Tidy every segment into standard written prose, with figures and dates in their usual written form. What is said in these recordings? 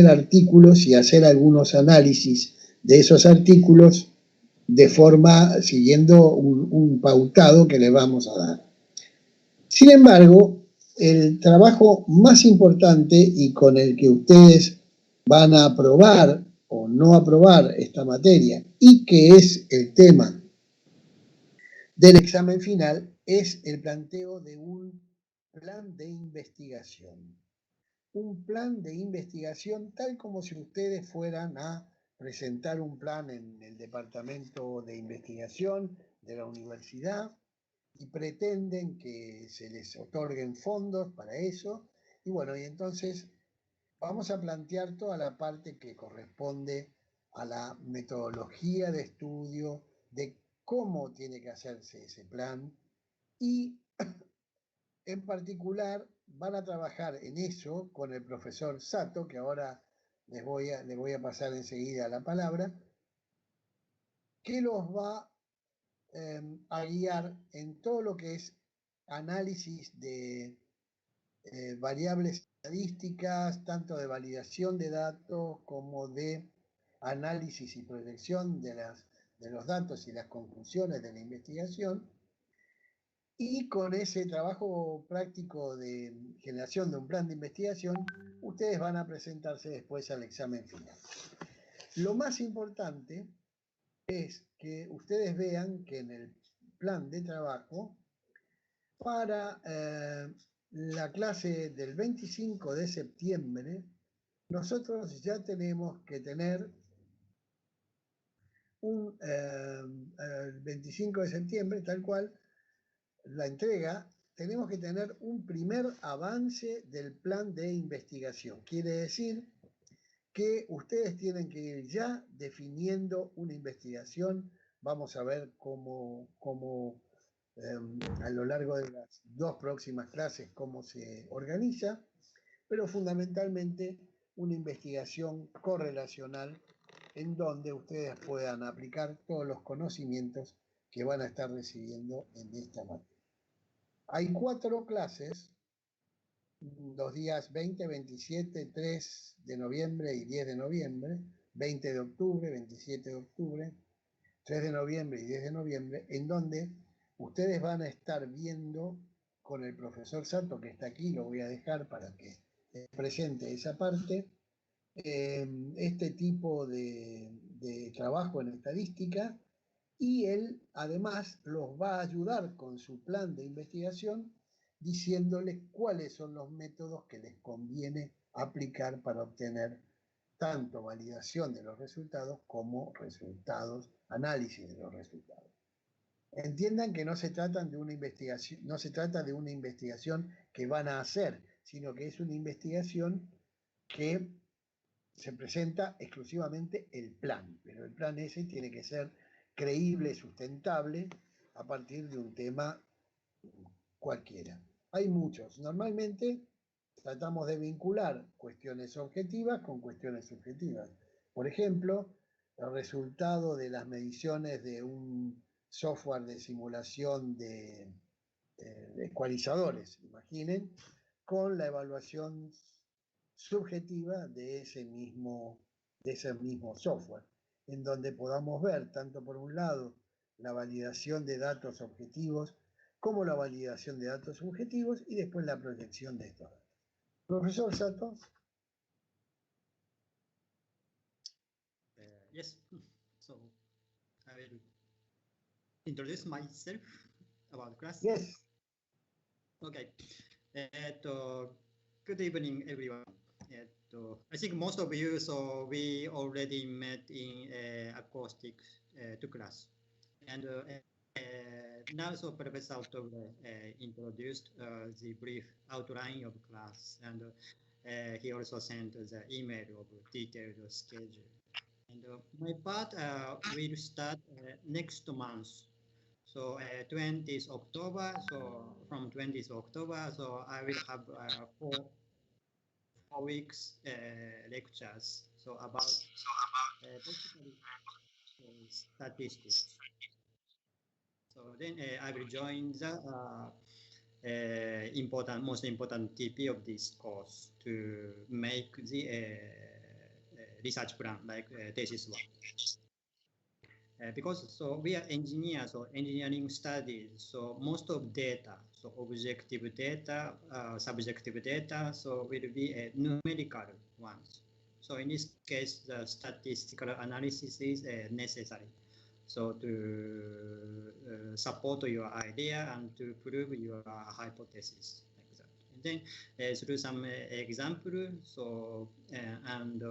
artículos y hacer algunos análisis de esos artículos de forma siguiendo un pautado que le vamos a dar. Sin embargo, el trabajo más importante y con el que ustedes van a aprobar o no aprobar esta materia y que es el tema del examen final es el planteo de un plan de investigación. Un plan de investigación tal como si ustedes fueran a presentar un plan en el departamento de investigación de la universidad y pretenden que se les otorguen fondos para eso. Y bueno, y entonces vamos a plantear toda la parte que corresponde a la metodología de estudio, de cómo tiene que hacerse ese plan y en particular van a trabajar en eso con el profesor Sato, que ahora les voy a pasar enseguida la palabra, que los va a guiar en todo lo que es análisis de variables estadísticas, tanto de validación de datos como de análisis y proyección de los datos y las conclusiones de la investigación. Y con ese trabajo práctico de generación de un plan de investigación, ustedes van a presentarse después al examen final. Lo más importante es que ustedes vean que en el plan de trabajo, para la clase del 25 de septiembre, nosotros ya tenemos que tener el 25 de septiembre, tal cual, la entrega, tenemos que tener un primer avance del plan de investigación. Quiere decir que ustedes tienen que ir ya definiendo una investigación. Vamos a ver cómo a lo largo de las dos próximas clases cómo se organiza, pero fundamentalmente una investigación correlacional en donde ustedes puedan aplicar todos los conocimientos que van a estar recibiendo en esta materia. Hay 4 clases, los días 20, 27, 3 de noviembre y 10 de noviembre, 20 de octubre, 27 de octubre, 3 de noviembre y 10 de noviembre, en donde ustedes van a estar viendo con el profesor Sato, que está aquí, lo voy a dejar para que presente esa parte, este tipo de trabajo en estadística, y él además los va a ayudar con su plan de investigación diciéndoles cuáles son los métodos que les conviene aplicar para obtener tanto validación de los resultados como resultados, análisis de los resultados. Entiendan que no se trata de una investigación que van a hacer, sino que es una investigación que se presenta exclusivamente el plan, pero el plan ese tiene que ser creíble, sustentable, a partir de un tema cualquiera. Hay muchos. Normalmente tratamos de vincular cuestiones objetivas con cuestiones subjetivas. Por ejemplo, el resultado de las mediciones de un software de simulación de ecualizadores, imaginen, con la evaluación subjetiva de ese mismo software, en donde podamos ver tanto por un lado la validación de datos objetivos como la validación de datos subjetivos y después la proyección de estos datos. Profesor Sato. Yes, so I will introduce myself about the class. Yes. Okay. Good evening, everyone. I think most of you, so we already met in acoustics 2 class. And now, so Professor October introduced the brief outline of class, and he also sent the email of detailed schedule. And my part will start next month. So 20th October, so from 20th October, so I will have 4 weeks lectures. So about basically statistics. So then I will join the most important TP of this course to make the research plan, like thesis work. Because so we are engineers or engineering studies, so most of data, so objective data, subjective data, so will be numerical ones. So in this case, the statistical analysis is necessary. So to support your idea and to prove your hypothesis, like that. And then through some example, so and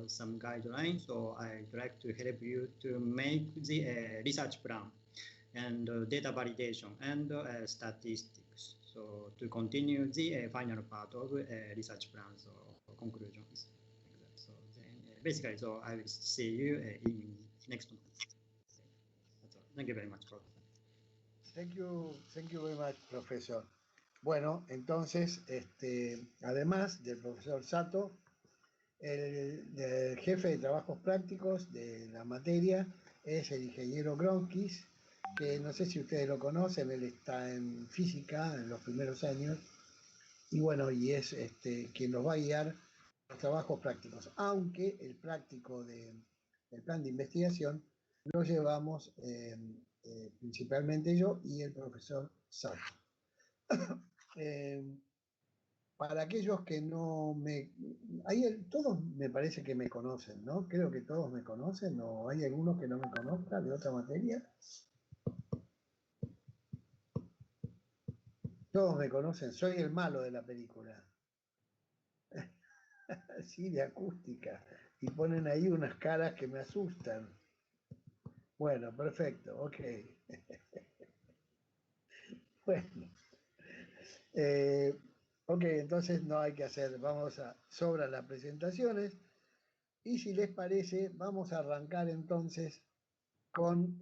some guidelines, so I'd like to help you to make the research plan and data validation and statistics. So to continue the final part of research plans or conclusions. Like that. So then basically, so I will see you in next month. Thank you very much, Professor. Thank you very much, profesor. Bueno, entonces, además del profesor Sato, el jefe de trabajos prácticos de la materia es el ingeniero Gronskis, que no sé si ustedes lo conocen, él está en física en los primeros años, y bueno, y es quien nos va a guiar los trabajos prácticos, aunque el práctico del plan de investigación lo llevamos principalmente yo y el profesor Sato. Para aquellos que no me... todos me parece que me conocen, ¿no? Creo que todos me conocen, ¿o hay alguno que no me conozca de otra materia? Todos me conocen, soy el malo de la película. Sí, de acústica. Y ponen ahí unas caras que me asustan. Bueno, perfecto, ok. Bueno. Ok, entonces no hay que hacer, sobran las presentaciones. Y si les parece, vamos a arrancar entonces con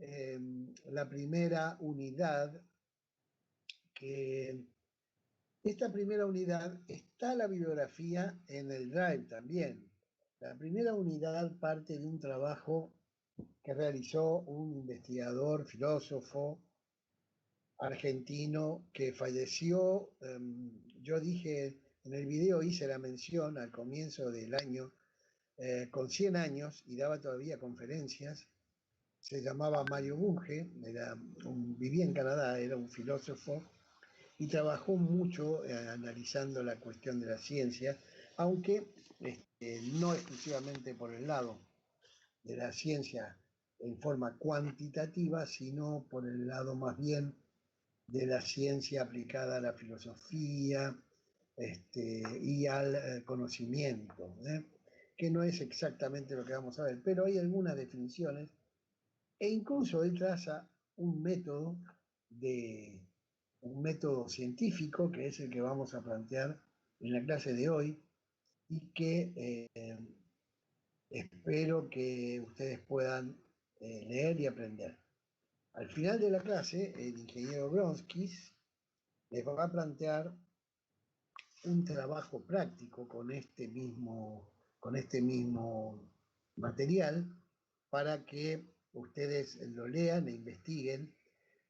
la primera unidad, que esta primera unidad está la bibliografía en el Drive también. La primera unidad parte de un trabajo que realizó un investigador, filósofo argentino que falleció. Yo dije en el video, hice la mención al comienzo del año, con 100 años y daba todavía conferencias. Se llamaba Mario Bunge, vivía en Canadá, era un filósofo y trabajó mucho analizando la cuestión de la ciencia, aunque no exclusivamente por el lado de la ciencia en forma cuantitativa, sino por el lado más bien de la ciencia aplicada a la filosofía y al conocimiento, que no es exactamente lo que vamos a ver, pero hay algunas definiciones, e incluso él traza un método científico, que es el que vamos a plantear en la clase de hoy, y que espero que ustedes puedan leer y aprender. Al final de la clase, el ingeniero Gronskis les va a plantear un trabajo práctico con este mismo material para que ustedes lo lean e investiguen.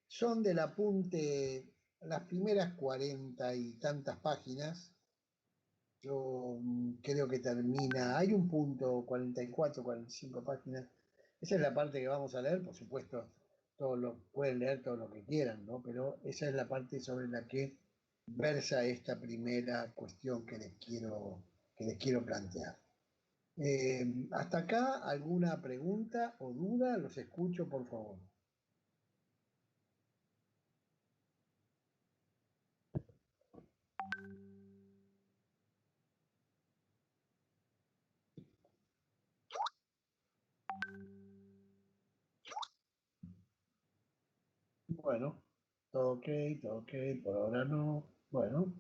Son del apunte, las primeras 40 y tantas páginas. Yo creo que termina, hay un punto, 44, 45 páginas. Esa es la parte que vamos a leer, por supuesto, pueden leer todo lo que quieran, ¿no? Pero esa es la parte sobre la que versa esta primera cuestión que les quiero plantear. Hasta acá, ¿alguna pregunta o duda? Los escucho, por favor. Bueno, todo ok, por ahora no. Bueno,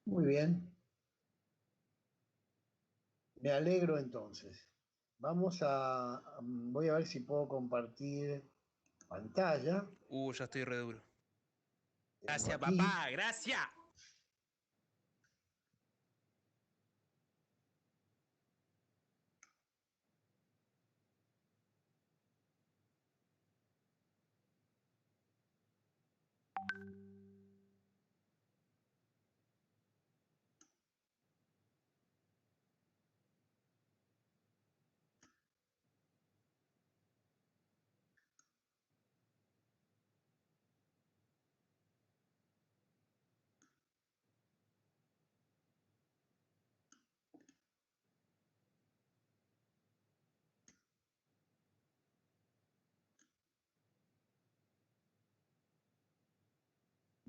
muy bien. Me alegro entonces. Voy a ver si puedo compartir pantalla. Ya estoy re duro. Gracias, papá, gracias.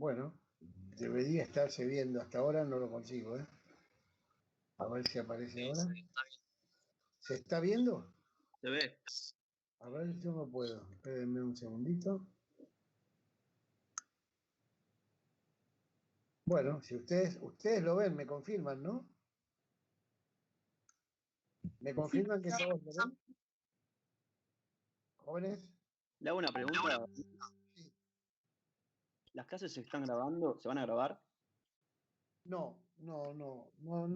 Bueno, debería estarse viendo. Hasta ahora no lo consigo, ¿eh? A ver si aparece ahora. ¿Se está viendo? Se ve. A ver, yo no puedo. Espérenme un segundito. Bueno, si ustedes lo ven, me confirman, ¿no? ¿Me confirman que todos lo ven? ¿Jóvenes? Le hago una pregunta. Sí. ¿Las clases se están grabando? ¿Se van a grabar? No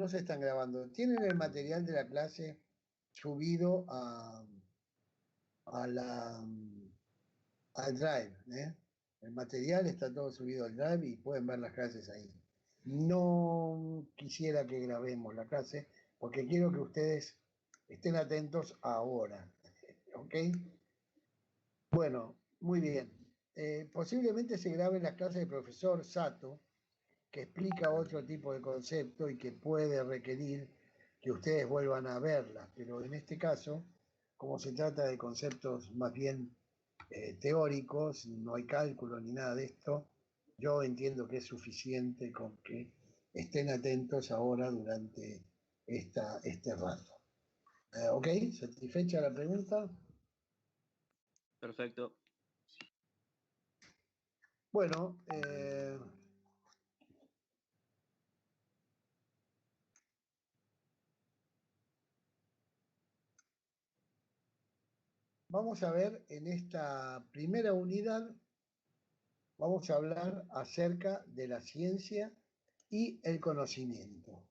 se están grabando. Tienen el material de la clase subido al Drive, ¿eh? El material está todo subido al Drive y pueden ver las clases ahí. No quisiera que grabemos la clase porque quiero que ustedes estén atentos ahora, ¿ok? Bueno, muy bien. Posiblemente se grabe la clase del profesor Sato, que explica otro tipo de concepto y que puede requerir que ustedes vuelvan a verla, pero en este caso, como se trata de conceptos más bien teóricos, no hay cálculo ni nada de esto, yo entiendo que es suficiente con que estén atentos ahora durante este rato. ¿Ok? ¿Satisfecha la pregunta? Perfecto. Bueno, vamos a ver en esta primera unidad, vamos a hablar acerca de la ciencia y el conocimiento.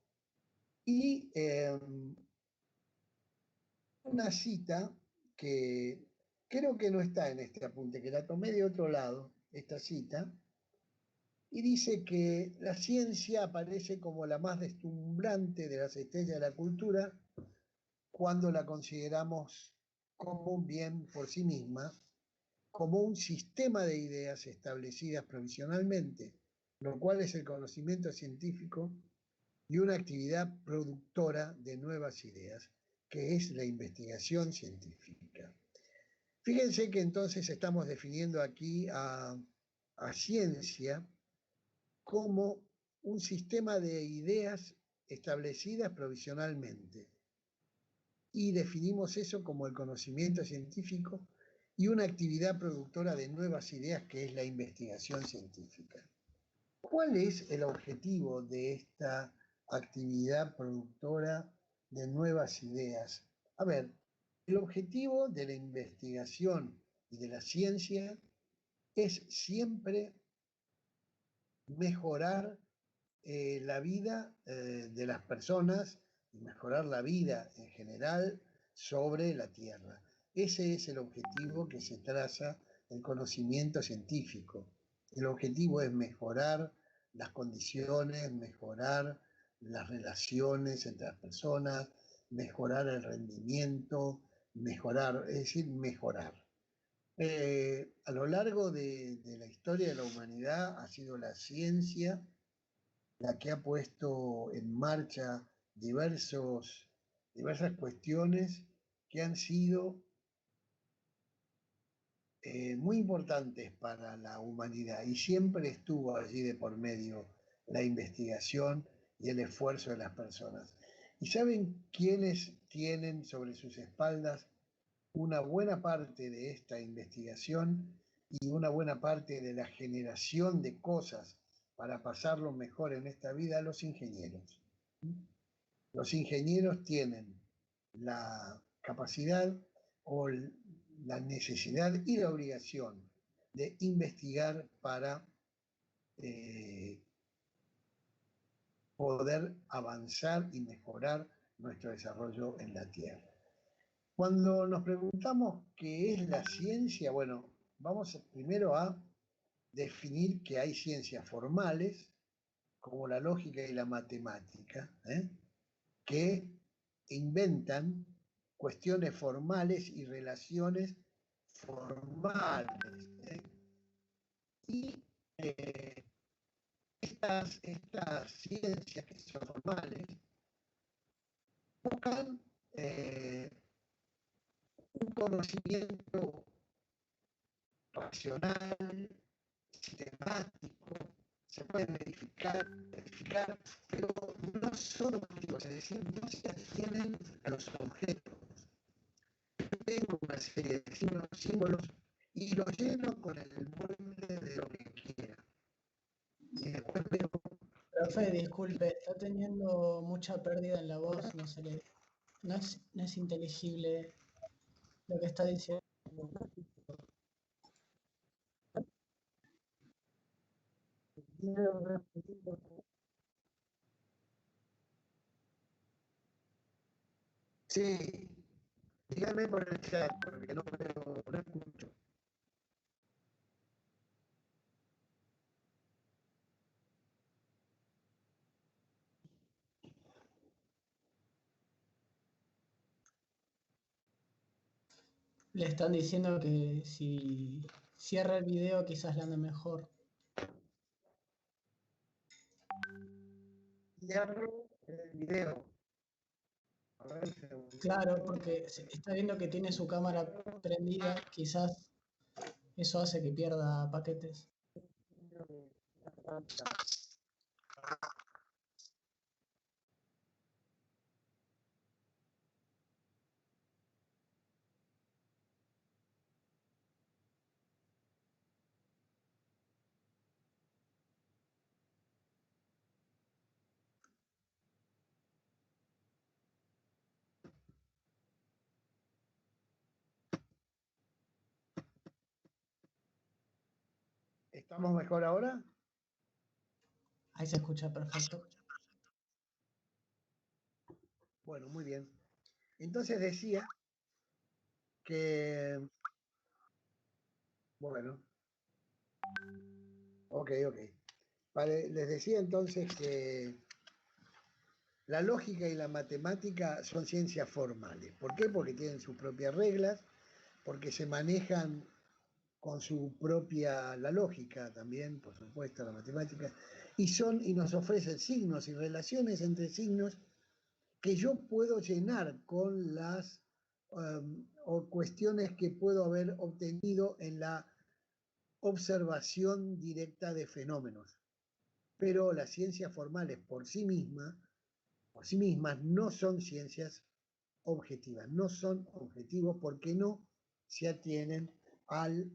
Y una cita que creo que no está en este apunte, que la tomé de otro lado, esta cita, y dice que la ciencia aparece como la más deslumbrante de las estrellas de la cultura cuando la consideramos como un bien por sí misma, como un sistema de ideas establecidas provisionalmente, lo cual es el conocimiento científico y una actividad productora de nuevas ideas, que es la investigación científica. Fíjense que entonces estamos definiendo aquí a ciencia como un sistema de ideas establecidas provisionalmente. Y definimos eso como el conocimiento científico y una actividad productora de nuevas ideas que es la investigación científica. ¿Cuál es el objetivo de esta actividad productora de nuevas ideas? A ver, el objetivo de la investigación y de la ciencia es siempre mejorar la vida de las personas y mejorar la vida en general sobre la Tierra. Ese es el objetivo que se traza el conocimiento científico. El objetivo es mejorar las condiciones, mejorar las relaciones entre las personas, mejorar el rendimiento, mejorar, es decir, mejorar. A lo largo de la historia de la humanidad ha sido la ciencia la que ha puesto en marcha diversas cuestiones que han sido muy importantes para la humanidad y siempre estuvo allí de por medio la investigación y el esfuerzo de las personas. ¿Y saben quiénes tienen sobre sus espaldas una buena parte de esta investigación y una buena parte de la generación de cosas para pasarlo mejor en esta vida? Los ingenieros. Los ingenieros tienen la capacidad o la necesidad y la obligación de investigar para poder avanzar y mejorar nuestro desarrollo en la Tierra. Cuando nos preguntamos qué es la ciencia, bueno, vamos primero a definir que hay ciencias formales, como la lógica y la matemática, que inventan cuestiones formales y relaciones formales. Y estas ciencias que son formales buscan un conocimiento racional, sistemático, se pueden verificar, pero no son objetivos, es decir, no se atienen a los objetos. Tengo una serie de signos, símbolos, y los lleno con el molde de lo que quiera. Y después veo... Profe, disculpe, está teniendo mucha pérdida en la voz, no es inteligible lo que está diciendo. Sí, dígame por el chat, porque no veo, no escucho. Le están diciendo que si cierra el video quizás le ande mejor. Cierro el video. A ver, Claro, porque está viendo que tiene su cámara prendida, quizás eso hace que pierda paquetes. ¿Estamos mejor ahora? Ahí se escucha perfecto. Bueno, muy bien. Entonces decía que... Bueno. Ok. Vale, les decía entonces que la lógica y la matemática son ciencias formales. ¿Por qué? Porque tienen sus propias reglas, porque se manejan con su propia, la lógica también, por supuesto, la matemática, y nos ofrecen signos y relaciones entre signos que yo puedo llenar con las o cuestiones que puedo haber obtenido en la observación directa de fenómenos. Pero las ciencias formales por sí mismas no son ciencias objetivas, no son objetivos porque no se atienen al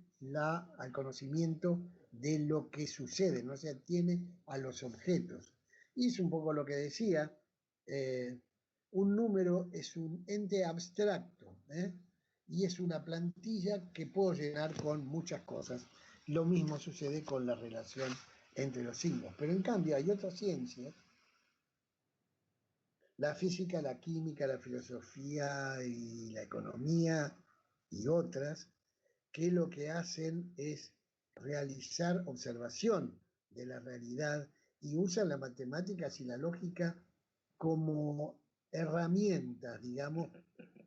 conocimiento de lo que sucede, no se atiene a los objetos. Y es un poco lo que decía, un número es un ente abstracto, y es una plantilla que puedo llenar con muchas cosas. Lo mismo sucede con la relación entre los signos, pero en cambio hay otras ciencias, la física, la química, la filosofía y la economía y otras, que lo que hacen es realizar observación de la realidad y usan las matemáticas y la lógica como herramientas, digamos,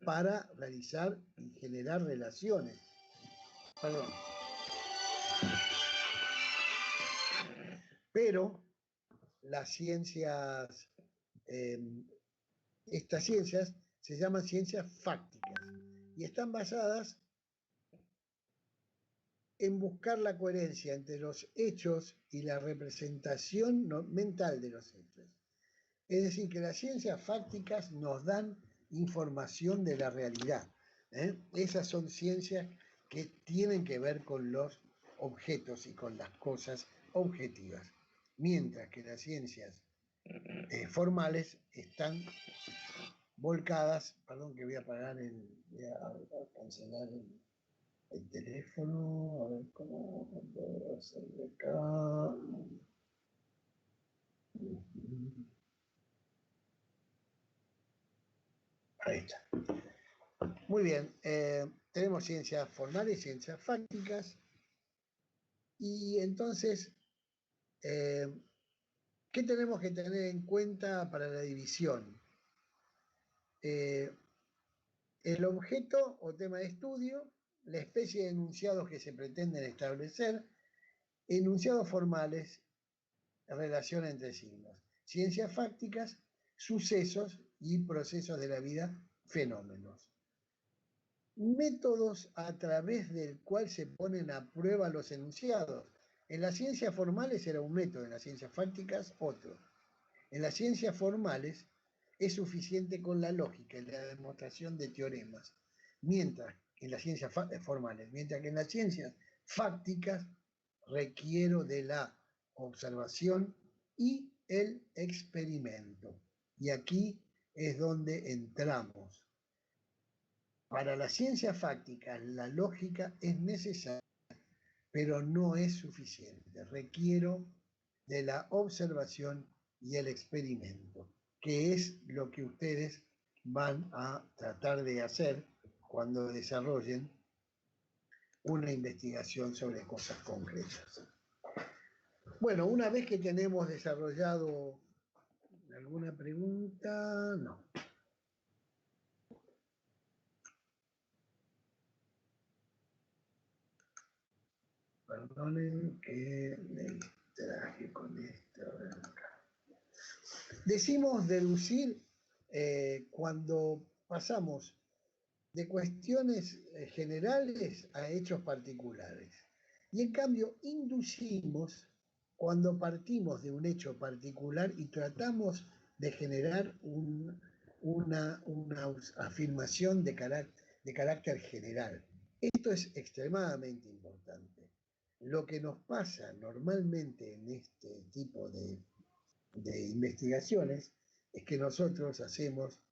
para realizar y generar relaciones. Perdón. Pero las ciencias, estas ciencias se llaman ciencias fácticas y están basadas en buscar la coherencia entre los hechos y la representación mental de los hechos. Es decir, que las ciencias fácticas nos dan información de la realidad. Esas son ciencias que tienen que ver con los objetos y con las cosas objetivas, mientras que las ciencias formales están volcadas, perdón que voy a apagar voy a cancelar el teléfono, a ver cómo puedo hacer de acá. Ahí está. Muy bien, tenemos ciencias formales, ciencias fácticas, y entonces, ¿qué tenemos que tener en cuenta para la división? El objeto o tema de estudio, la especie de enunciados que se pretenden establecer, enunciados formales, relación entre signos, ciencias fácticas, sucesos y procesos de la vida, fenómenos. Métodos a través del cual se ponen a prueba los enunciados. En las ciencias formales era un método, en las ciencias fácticas otro. En las ciencias formales es suficiente con la lógica y la demostración de teoremas, mientras que en las ciencias formales, mientras que en las ciencias fácticas requiero de la observación y el experimento. Y aquí es donde entramos. Para las ciencias fácticas la lógica es necesaria, pero no es suficiente. Requiero de la observación y el experimento, que es lo que ustedes van a tratar de hacer cuando desarrollen una investigación sobre cosas concretas. Bueno, una vez que tenemos desarrollado alguna pregunta, no. Perdonen que me distraje con esto. Decimos deducir cuando pasamos de cuestiones generales a hechos particulares. Y en cambio inducimos cuando partimos de un hecho particular y tratamos de generar una afirmación de carácter general. Esto es extremadamente importante. Lo que nos pasa normalmente en este tipo de investigaciones es que nosotros hacemos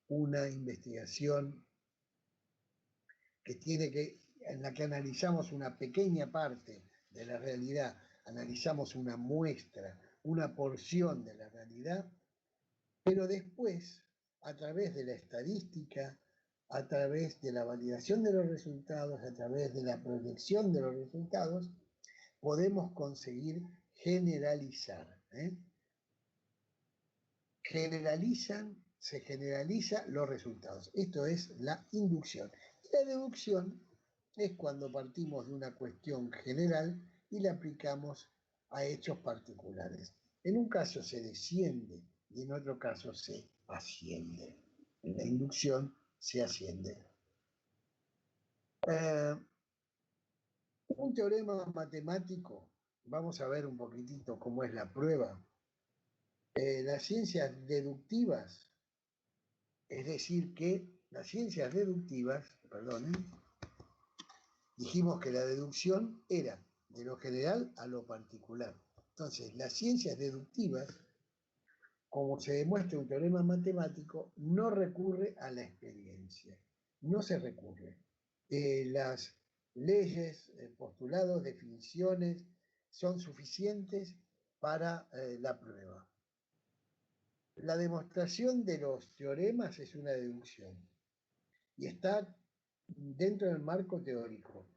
una investigación en la que analizamos una pequeña parte de la realidad, analizamos una muestra, una porción de la realidad, pero después, a través de la estadística, a través de la validación de los resultados, a través de la proyección de los resultados, podemos conseguir generalizar. Se generalizan los resultados. Esto es la inducción. La deducción es cuando partimos de una cuestión general y la aplicamos a hechos particulares. En un caso se desciende y en otro caso se asciende. En la inducción se asciende. Un teorema matemático, vamos a ver un poquitito cómo es la prueba. Las ciencias deductivas, es decir que las ciencias deductivas, dijimos que la deducción era de lo general a lo particular. Entonces, las ciencias deductivas, como se demuestra un teorema matemático, no recurre a la experiencia, no se recurre. Las leyes, postulados, definiciones son suficientes para la prueba. La demostración de los teoremas es una deducción y está dentro del marco teórico.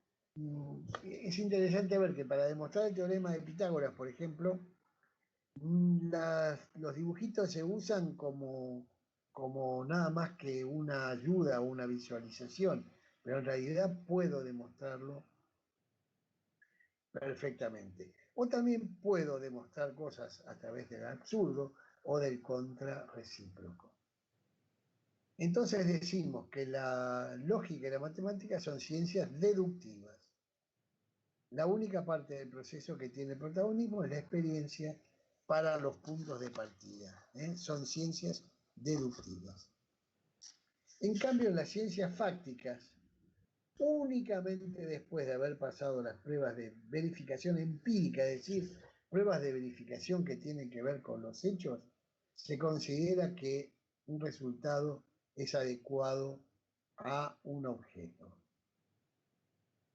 Es interesante ver que para demostrar el teorema de Pitágoras, por ejemplo, los dibujitos se usan como nada más que una ayuda o una visualización, pero en realidad puedo demostrarlo perfectamente. O también puedo demostrar cosas a través del absurdo o del contrarrecíproco. Entonces decimos que la lógica y la matemática son ciencias deductivas. La única parte del proceso que tiene protagonismo es la experiencia para los puntos de partida. Son ciencias deductivas. En cambio, las ciencias fácticas, únicamente después de haber pasado las pruebas de verificación empírica, es decir, pruebas de verificación que tienen que ver con los hechos, se considera que un resultado es adecuado a un objeto.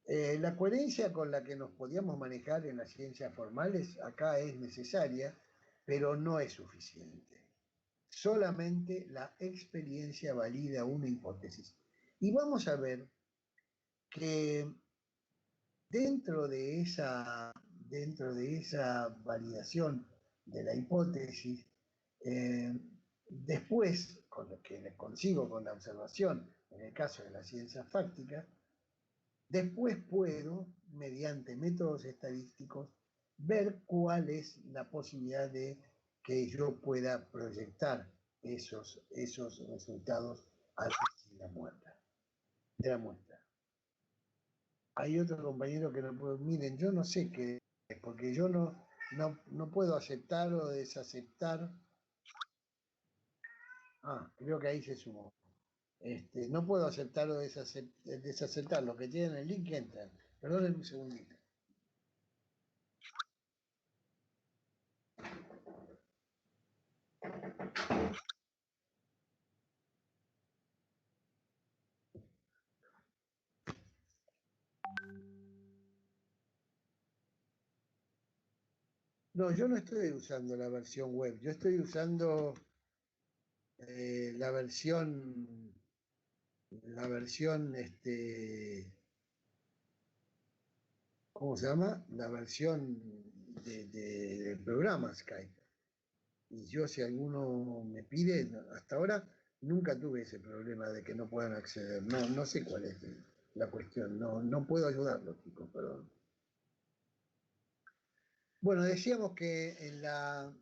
La coherencia con la que nos podíamos manejar en las ciencias formales acá es necesaria, pero no es suficiente. Solamente la experiencia valida una hipótesis. Y vamos a ver que dentro de esa validación de la hipótesis, después, con lo que consigo con la observación, en el caso de la ciencia fáctica, después puedo, mediante métodos estadísticos, ver cuál es la posibilidad de que yo pueda proyectar esos resultados al de la muestra. Hay otro compañero que no puedo. Miren, yo no sé qué porque yo no puedo aceptar o desaceptar. Creo que ahí se sumó. No puedo aceptar o desaceptar lo que tiene en el link, entra. Perdonen un segundito. No, yo no estoy usando la versión web, yo estoy usando la versión, ¿cómo se llama? La versión del programa Skype. Y yo, si alguno me pide, hasta ahora nunca tuve ese problema de que no puedan acceder. No sé cuál es la cuestión, no puedo ayudarlos, chicos, perdón. Bueno, decíamos que en las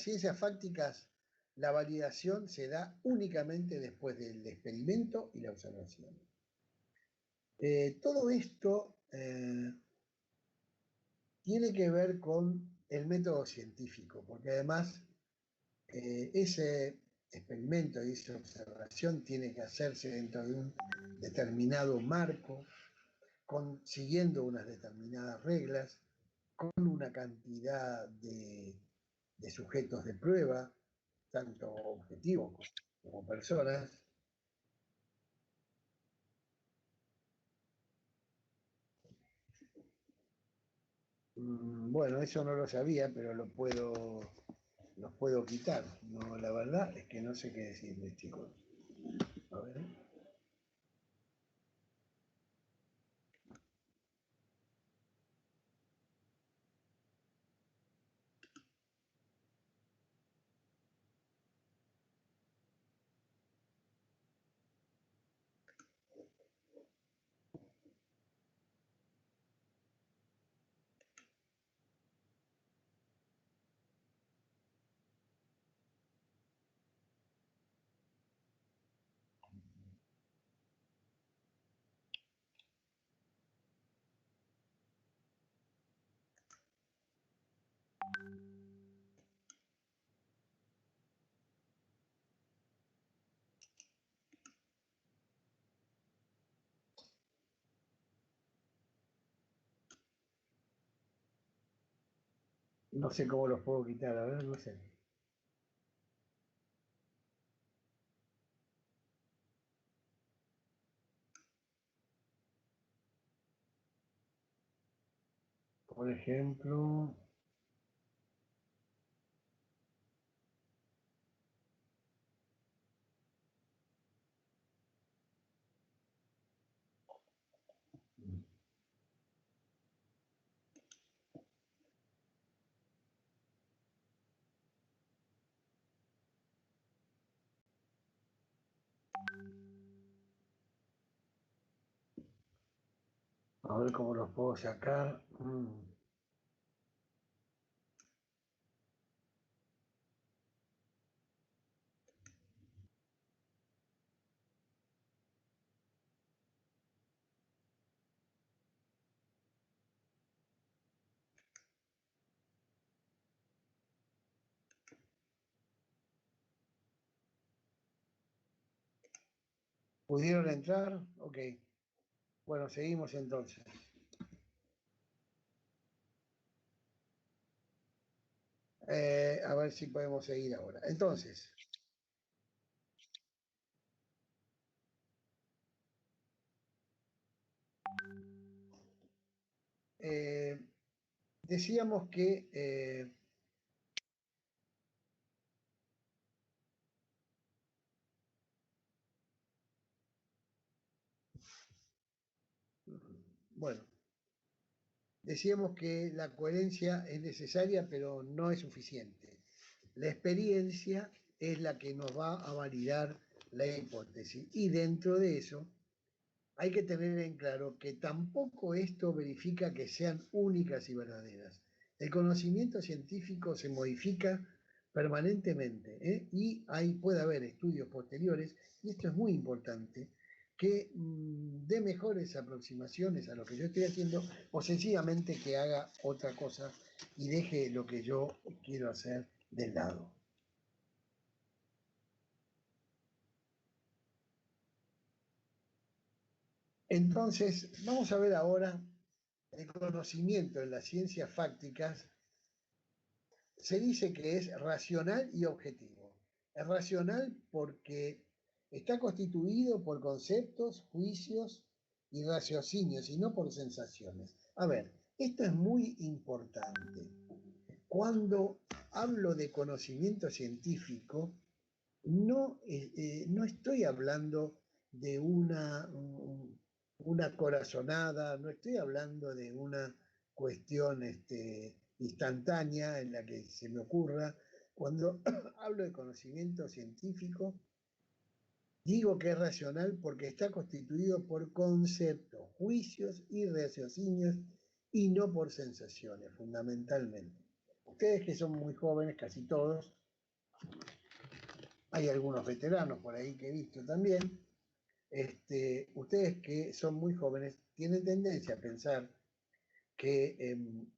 ciencias fácticas la validación se da únicamente después del experimento y la observación. Todo esto tiene que ver con el método científico, porque además ese experimento y esa observación tiene que hacerse dentro de un determinado marco, siguiendo unas determinadas reglas, con una cantidad de sujetos de prueba, tanto objetivos como personas. Bueno, eso no lo sabía, pero los puedo quitar. No, la verdad es que no sé qué decirles, chicos. A ver. No sé cómo los puedo quitar, a ver, no sé. Por ejemplo, a ver cómo los puedo sacar. ¿Pudieron entrar? Ok. Bueno, seguimos entonces. A ver si podemos seguir ahora. Entonces, decíamos que bueno, decíamos que la coherencia es necesaria, pero no es suficiente. La experiencia es la que nos va a validar la hipótesis. Y dentro de eso, hay que tener en claro que tampoco esto verifica que sean únicas y verdaderas. El conocimiento científico se modifica permanentemente, y puede haber estudios posteriores, y esto es muy importante, que dé mejores aproximaciones a lo que yo estoy haciendo, o sencillamente que haga otra cosa y deje lo que yo quiero hacer de lado. Entonces, vamos a ver ahora el conocimiento en las ciencias fácticas. Se dice que es racional y objetivo. Es racional porque está constituido por conceptos, juicios y raciocinios, y no por sensaciones. A ver, esto es muy importante. Cuando hablo de conocimiento científico, no estoy hablando de una corazonada, no estoy hablando de una cuestión instantánea en la que se me ocurra. Cuando hablo de conocimiento científico, digo que es racional porque está constituido por conceptos, juicios y raciocinios y no por sensaciones, fundamentalmente. Ustedes que son muy jóvenes, casi todos, hay algunos veteranos por ahí que he visto también, ustedes que son muy jóvenes tienen tendencia a pensar que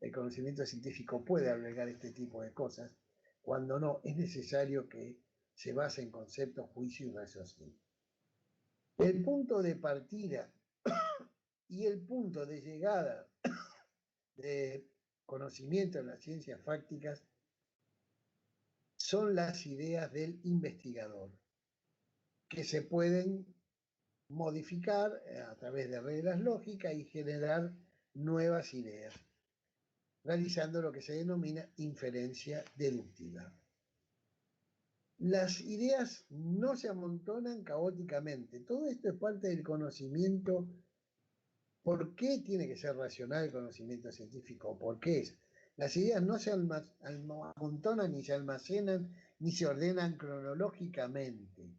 el conocimiento científico puede albergar este tipo de cosas, cuando no, es necesario que se base en conceptos, juicios y raciocinio. El punto de partida y el punto de llegada de conocimiento en las ciencias fácticas son las ideas del investigador, que se pueden modificar a través de reglas lógicas y generar nuevas ideas, realizando lo que se denomina inferencia deductiva. Las ideas no se amontonan caóticamente. Todo esto es parte del conocimiento. ¿Por qué tiene que ser racional el conocimiento científico? ¿Por qué es? Las ideas no se amontonan, ni se almacenan, ni se ordenan cronológicamente,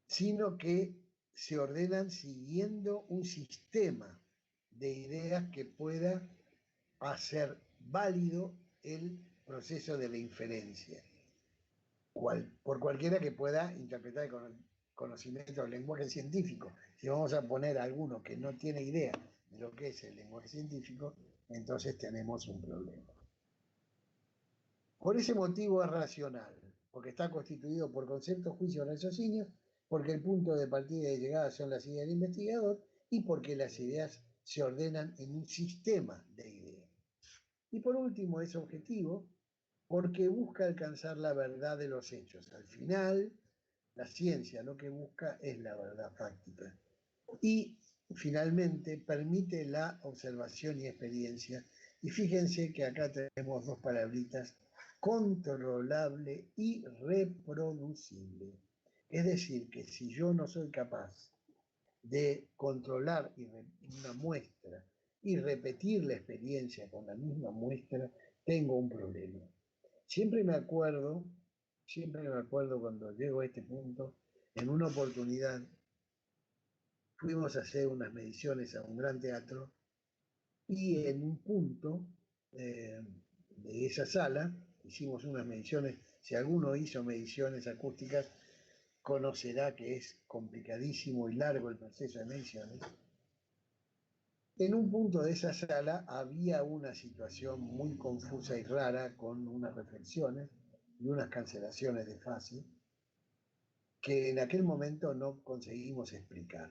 sino que se ordenan siguiendo un sistema de ideas que pueda hacer válido el proceso de la inferencia, por cualquiera que pueda interpretar el conocimiento del lenguaje científico. Si vamos a poner a alguno que no tiene idea de lo que es el lenguaje científico, entonces tenemos un problema. Por ese motivo es racional, porque está constituido por conceptos, juicios, raciocinios, porque el punto de partida y de llegada son las ideas del investigador y porque las ideas se ordenan en un sistema de ideas. Y por último es objetivo porque busca alcanzar la verdad de los hechos. Al final, la ciencia lo que busca es la verdad fáctica. Y finalmente permite la observación y experiencia. Y fíjense que acá tenemos dos palabritas: controlable y reproducible. Es decir, que si yo no soy capaz de controlar una muestra y repetir la experiencia con la misma muestra, tengo un problema. Siempre me acuerdo cuando llego a este punto, en una oportunidad fuimos a hacer unas mediciones a un gran teatro y en un punto de esa sala hicimos unas mediciones. Si alguno hizo mediciones acústicas, conocerá que es complicadísimo y largo el proceso de mediciones. En un punto de esa sala había una situación muy confusa y rara, con unas reflexiones y unas cancelaciones de fase que en aquel momento no conseguimos explicar.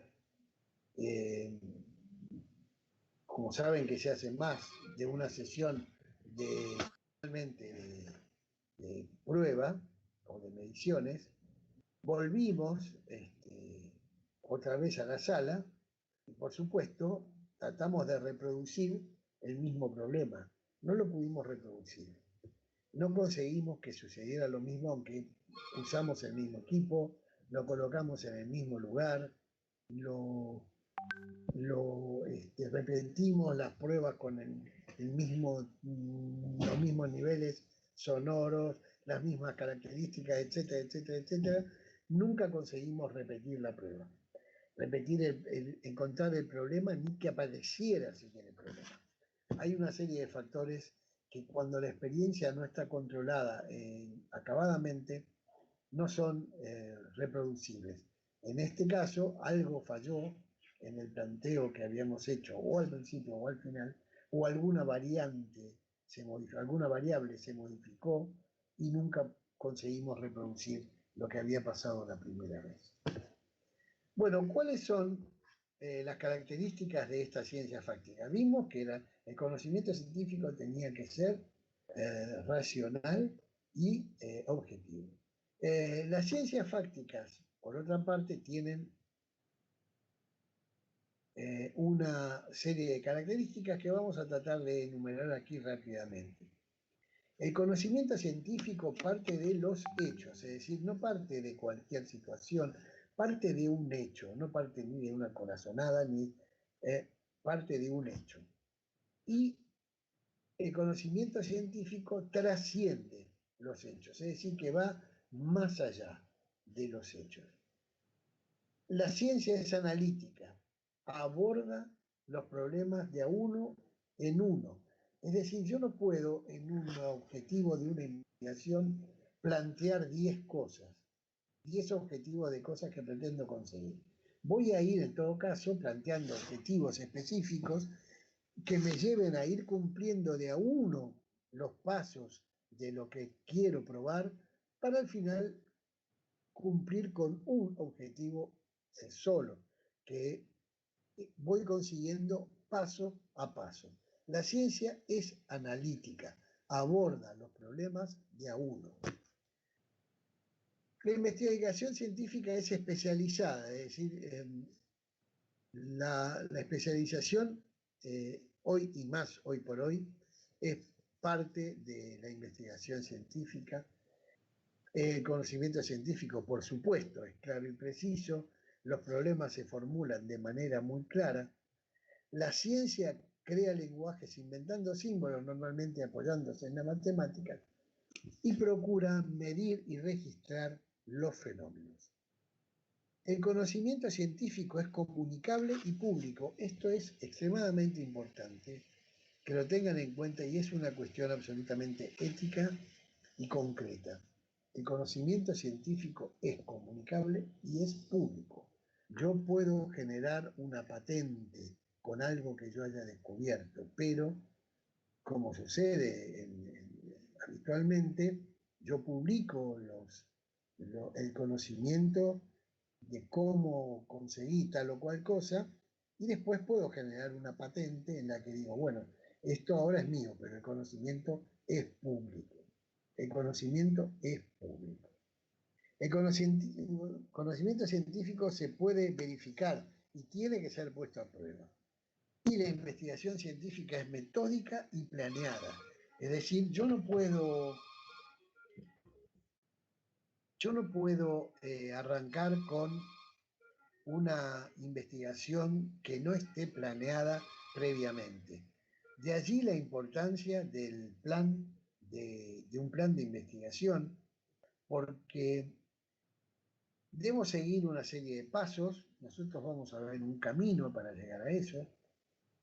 Como saben que se hace más de una sesión de prueba o de mediciones, volvimos otra vez a la sala y por supuesto tratamos de reproducir el mismo problema. No lo pudimos reproducir. No conseguimos que sucediera lo mismo, aunque usamos el mismo equipo, lo colocamos en el mismo lugar, repetimos las pruebas con los mismos niveles sonoros, las mismas características, etcétera, etcétera, etcétera. Nunca conseguimos repetir la prueba, encontrar el problema, ni que apareciera siquiera el problema. Hay una serie de factores que, cuando la experiencia no está controlada acabadamente, no son reproducibles. En este caso, algo falló en el planteo que habíamos hecho, o al principio o al final, o alguna variante se modificó, alguna variable se modificó y nunca conseguimos reproducir lo que había pasado la primera vez. Bueno, ¿cuáles son las características de esta ciencia fáctica? Vimos que el conocimiento científico tenía que ser racional y objetivo. Las ciencias fácticas, por otra parte, tienen una serie de características que vamos a tratar de enumerar aquí rápidamente. El conocimiento científico parte de los hechos, es decir, no parte de cualquier situación, parte de un hecho, no parte ni de una corazonada, ni parte de un hecho. Y el conocimiento científico trasciende los hechos, es decir, que va más allá de los hechos. La ciencia es analítica, aborda los problemas de a uno en uno. Es decir, yo no puedo en un objetivo de una investigación plantear 10 cosas, 10 objetivos de cosas que pretendo conseguir. Voy a ir en todo caso planteando objetivos específicos que me lleven a ir cumpliendo de a uno los pasos de lo que quiero probar para al final cumplir con un objetivo solo, que voy consiguiendo paso a paso. La ciencia es analítica, aborda los problemas de a uno. La investigación científica es especializada, es decir, la especialización hoy y más hoy por hoy es parte de la investigación científica. El conocimiento científico, por supuesto, es claro y preciso, los problemas se formulan de manera muy clara. La ciencia crea lenguajes inventando símbolos, normalmente apoyándose en la matemática, y procura medir y registrar los fenómenos. El conocimiento científico es comunicable y público. Esto es extremadamente importante que lo tengan en cuenta y es una cuestión absolutamente ética y concreta. El conocimiento científico es comunicable y es público. Yo puedo generar una patente con algo que yo haya descubierto, pero como sucede habitualmente, yo publico el conocimiento de cómo conseguí tal o cual cosa y después puedo generar una patente en la que digo, bueno, esto ahora es mío, pero el conocimiento es público. El conocimiento es público. El conocimiento científico se puede verificar y tiene que ser puesto a prueba. Y la investigación científica es metódica y planeada. Es decir, yo no puedo arrancar con una investigación que no esté planeada previamente. De allí la importancia del plan de un plan de investigación, porque debo seguir una serie de pasos. Nosotros vamos a ver un camino para llegar a eso.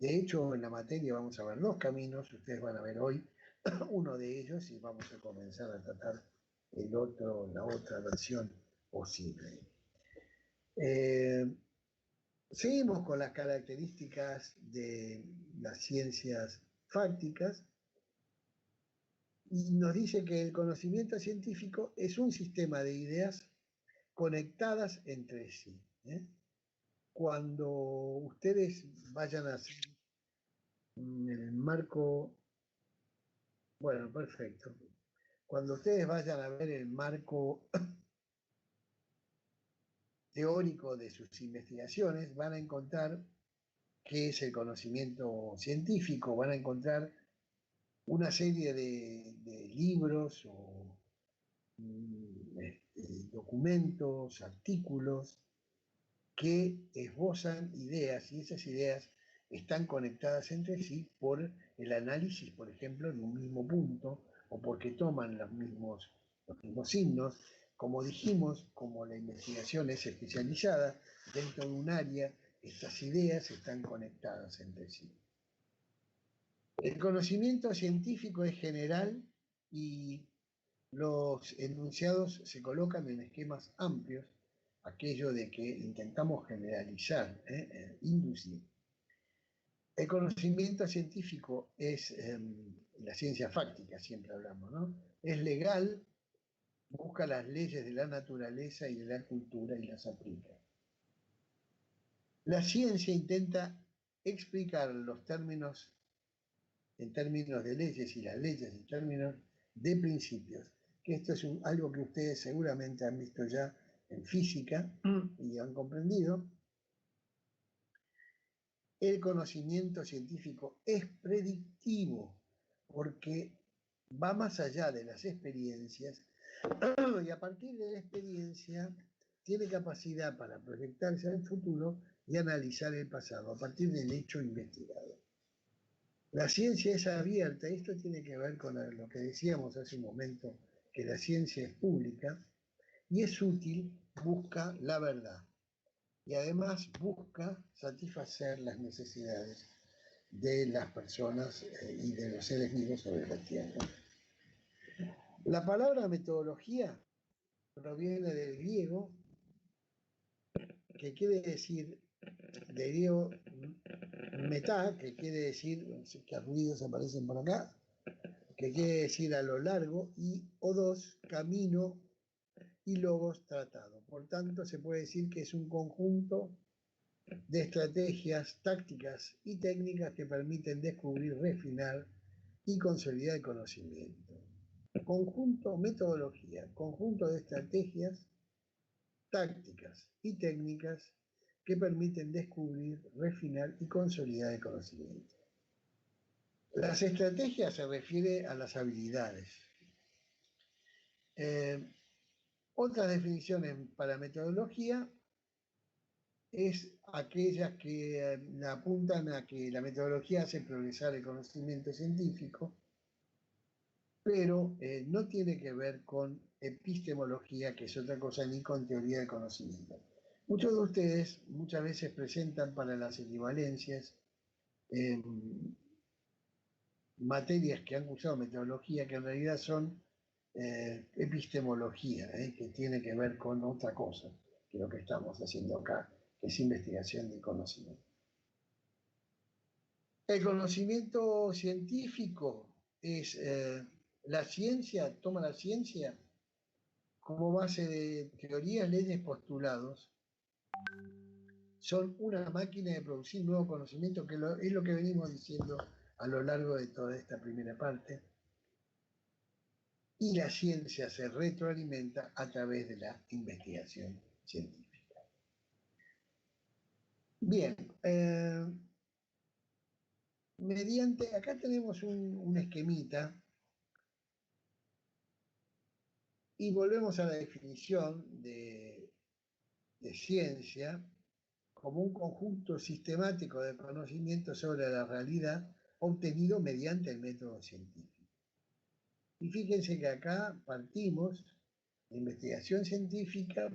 De hecho, en la materia vamos a ver 2 caminos. Ustedes van a ver hoy uno de ellos y vamos a comenzar a tratar la otra versión posible. Seguimos con las características de las ciencias fácticas y nos dice que el conocimiento científico es un sistema de ideas conectadas entre sí. Cuando ustedes vayan a hacer en el marco, bueno, perfecto. Cuando ustedes vayan a ver el marco teórico de sus investigaciones, van a encontrar qué es el conocimiento científico, van a encontrar una serie de libros o documentos, artículos que esbozan ideas y esas ideas están conectadas entre sí por el análisis, por ejemplo, de un mismo punto o porque toman los mismos signos. Como dijimos, como la investigación es especializada dentro de un área, estas ideas están conectadas entre sí. El conocimiento científico es general y los enunciados se colocan en esquemas amplios aquello de que intentamos generalizar, inducir. El conocimiento científico es la ciencia fáctica, siempre hablamos, ¿no? Es legal, busca las leyes de la naturaleza y de la cultura y las aplica. La ciencia intenta explicar los términos en términos de leyes y las leyes en términos de principios, que esto es algo que ustedes seguramente han visto ya en física y han comprendido. El conocimiento científico es predictivo porque va más allá de las experiencias y a partir de la experiencia tiene capacidad para proyectarse al futuro y analizar el pasado a partir del hecho investigado. La ciencia es abierta, esto tiene que ver con lo que decíamos hace un momento, que la ciencia es pública y es útil, busca la verdad y además busca satisfacer las necesidades de las personas y de los seres vivos sobre la Tierra. La palabra metodología proviene del griego, que quiere decir, del griego metá, que quiere decir, que ruidos aparecen por acá, que quiere decir a lo largo, y odos, camino, y logos, tratado. Por tanto, se puede decir que es un conjunto de estrategias, tácticas y técnicas que permiten descubrir, refinar y consolidar el conocimiento. Conjunto, metodología, conjunto de estrategias, tácticas y técnicas que permiten descubrir, refinar y consolidar el conocimiento. Las estrategias se refiere a las habilidades. Otras definiciones para metodología es aquellas que apuntan a que la metodología hace progresar el conocimiento científico, pero no tiene que ver con epistemología, que es otra cosa, ni con teoría del conocimiento. Muchos de ustedes muchas veces presentan para las equivalencias materias que han usado metodología, que en realidad son epistemología, que tiene que ver con otra cosa que lo que estamos haciendo acá, que es investigación del conocimiento. El conocimiento científico es la ciencia, toma la ciencia como base de teorías, leyes, postulados. Son una máquina de producir nuevo conocimiento, que es lo que venimos diciendo a lo largo de toda esta primera parte. Y la ciencia se retroalimenta a través de la investigación científica. Bien, acá tenemos un esquemita y volvemos a la definición de ciencia como un conjunto sistemático de conocimientos sobre la realidad obtenido mediante el método científico. Y fíjense que acá partimos de investigación científica,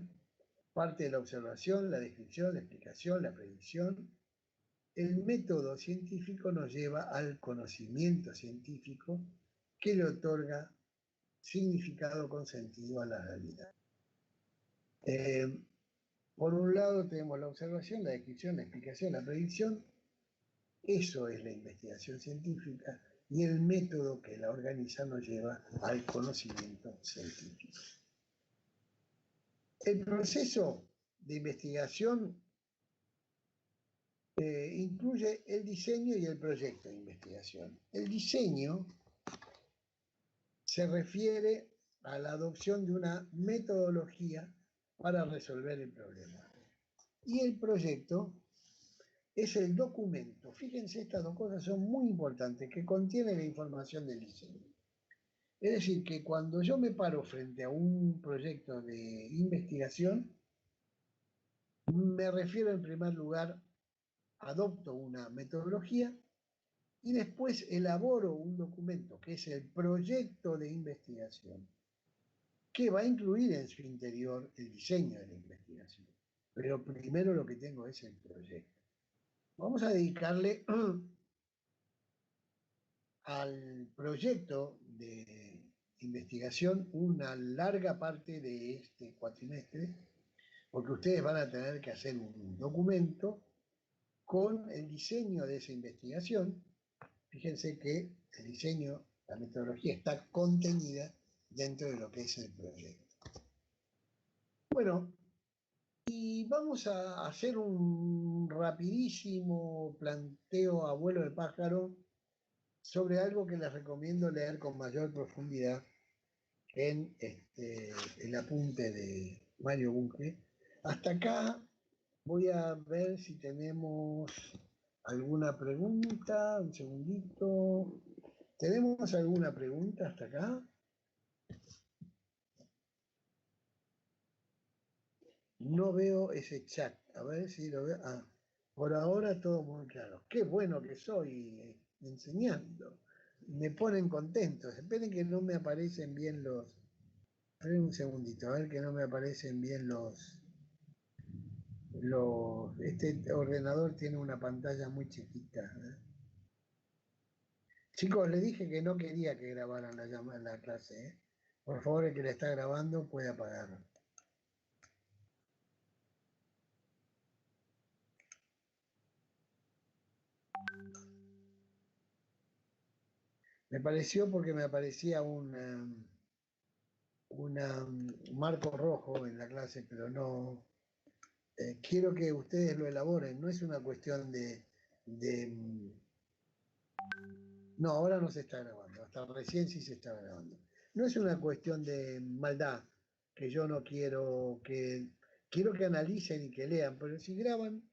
parte de la observación, la descripción, la explicación, la predicción. El método científico nos lleva al conocimiento científico que le otorga significado con sentido a la realidad. Por un lado tenemos la observación, la descripción, la explicación, la predicción. Eso es la investigación científica y el método que la organiza nos lleva al conocimiento científico. El proceso de investigación incluye el diseño y el proyecto de investigación. El diseño se refiere a la adopción de una metodología para resolver el problema. Y el proyecto es el documento, fíjense, estas dos cosas son muy importantes, que contiene la información del diseño. Es decir, que cuando yo me paro frente a un proyecto de investigación, me refiero en primer lugar, adopto una metodología y después elaboro un documento que es el proyecto de investigación, que va a incluir en su interior el diseño de la investigación. Pero primero lo que tengo es el proyecto. Vamos a dedicarle al proyecto de investigación una larga parte de este cuatrimestre, porque ustedes van a tener que hacer un documento con el diseño de esa investigación. Fíjense que el diseño, la metodología está contenida dentro de lo que es el proyecto. Bueno, y vamos a hacer un rapidísimo planteo a vuelo de pájaro sobre algo que les recomiendo leer con mayor profundidad en el apunte de Mario Bunge. Hasta acá voy a ver si tenemos alguna pregunta. Un segundito. ¿Tenemos alguna pregunta hasta acá? No veo ese chat. A ver si lo veo. Ah, por ahora todo muy claro. Qué bueno que soy enseñando. Me ponen contento. Esperen que no me aparecen bien los... Esperen un segundito, a ver que no me aparecen bien los... Este ordenador tiene una pantalla muy chiquita. Chicos, le dije que no quería que grabaran la clase. Por favor, el que la está grabando puede apagarlo. Me pareció porque me aparecía un marco rojo en la clase, pero no... quiero que ustedes lo elaboren. No es una cuestión no, ahora no se está grabando. Hasta recién sí se está grabando. No es una cuestión de maldad, que yo no quiero que... Quiero que analicen y que lean, pero si graban,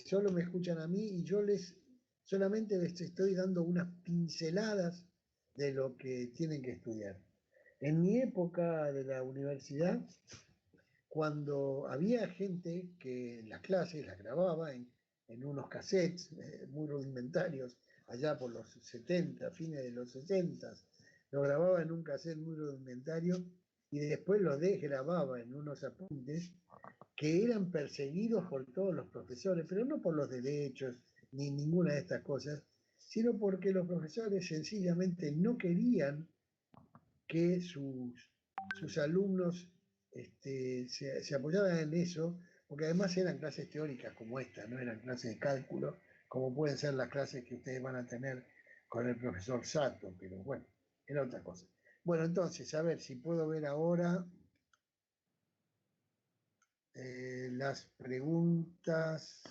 solo me escuchan a mí y yo solamente les estoy dando unas pinceladas de lo que tienen que estudiar. En mi época de la universidad, cuando había gente que las clases las grababa en unos cassettes muy rudimentarios, allá por los 70, fines de los 60, lo grababa en un cassette muy rudimentario y después lo desgrababa en unos apuntes que eran perseguidos por todos los profesores, pero no por los derechos ni ninguna de estas cosas, sino porque los profesores sencillamente no querían que sus alumnos se apoyaran en eso, porque además eran clases teóricas como esta, no eran clases de cálculo, como pueden ser las clases que ustedes van a tener con el profesor Sato, pero bueno, era otra cosa. Bueno, entonces, a ver si puedo ver ahora las preguntas,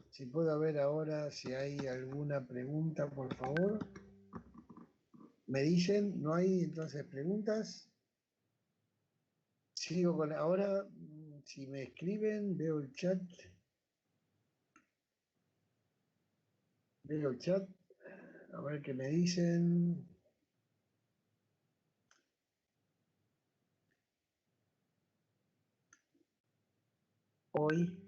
si puedo ver ahora si hay alguna pregunta, por favor. Me dicen, no hay entonces preguntas. Sigo con ahora, si me escriben, veo el chat. Veo el chat, a ver qué me dicen. Hoy.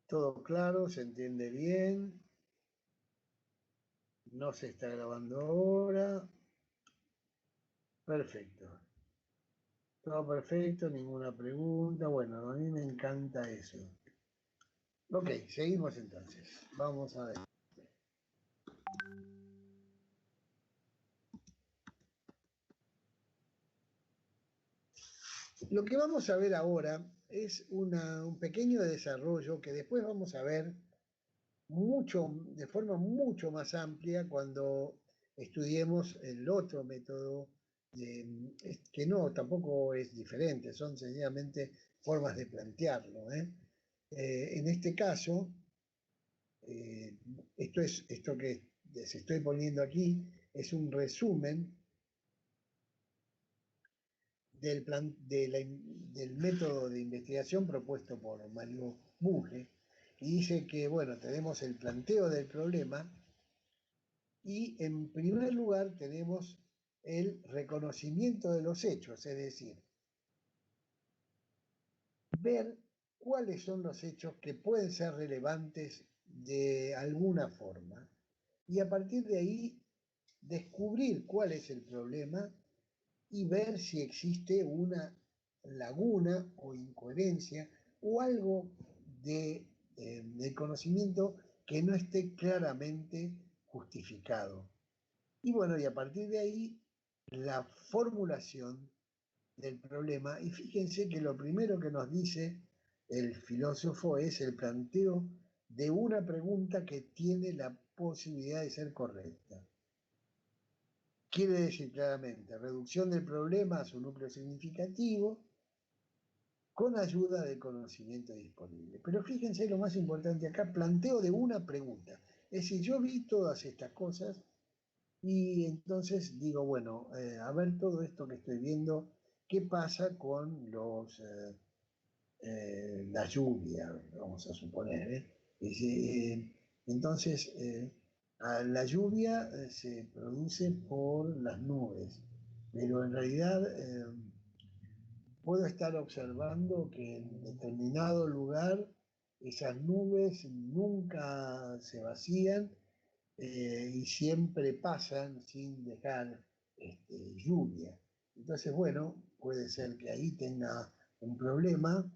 Todo claro, se entiende bien. No se está grabando ahora. Perfecto. Todo perfecto, ninguna pregunta. Bueno, a mí me encanta eso. Ok, seguimos entonces. Vamos a ver. Lo que vamos a ver ahora es un pequeño desarrollo que después vamos a ver de forma mucho más amplia cuando estudiemos el otro método, que no, tampoco es diferente, son sencillamente formas de plantearlo. En este caso, esto que les estoy poniendo aquí es un resumen del método de investigación propuesto por Mario Bunge, y dice que, bueno, tenemos el planteo del problema y en primer lugar tenemos el reconocimiento de los hechos, es decir, ver cuáles son los hechos que pueden ser relevantes de alguna forma y a partir de ahí descubrir cuál es el problema y ver si existe una laguna o incoherencia o algo del conocimiento que no esté claramente justificado. Y bueno, y a partir de ahí, la formulación del problema. Y fíjense que lo primero que nos dice el filósofo es el planteo de una pregunta que tiene la posibilidad de ser correcta. Quiere decir claramente, reducción del problema a su núcleo significativo con ayuda del conocimiento disponible. Pero fíjense lo más importante acá, planteo de una pregunta. Es decir, yo vi todas estas cosas y entonces digo, bueno, a ver todo esto que estoy viendo, ¿qué pasa con la lluvia, vamos a suponer? Entonces, la lluvia se produce por las nubes, pero en realidad puedo estar observando que en determinado lugar esas nubes nunca se vacían y siempre pasan sin dejar lluvia. Entonces, bueno, puede ser que ahí tenga un problema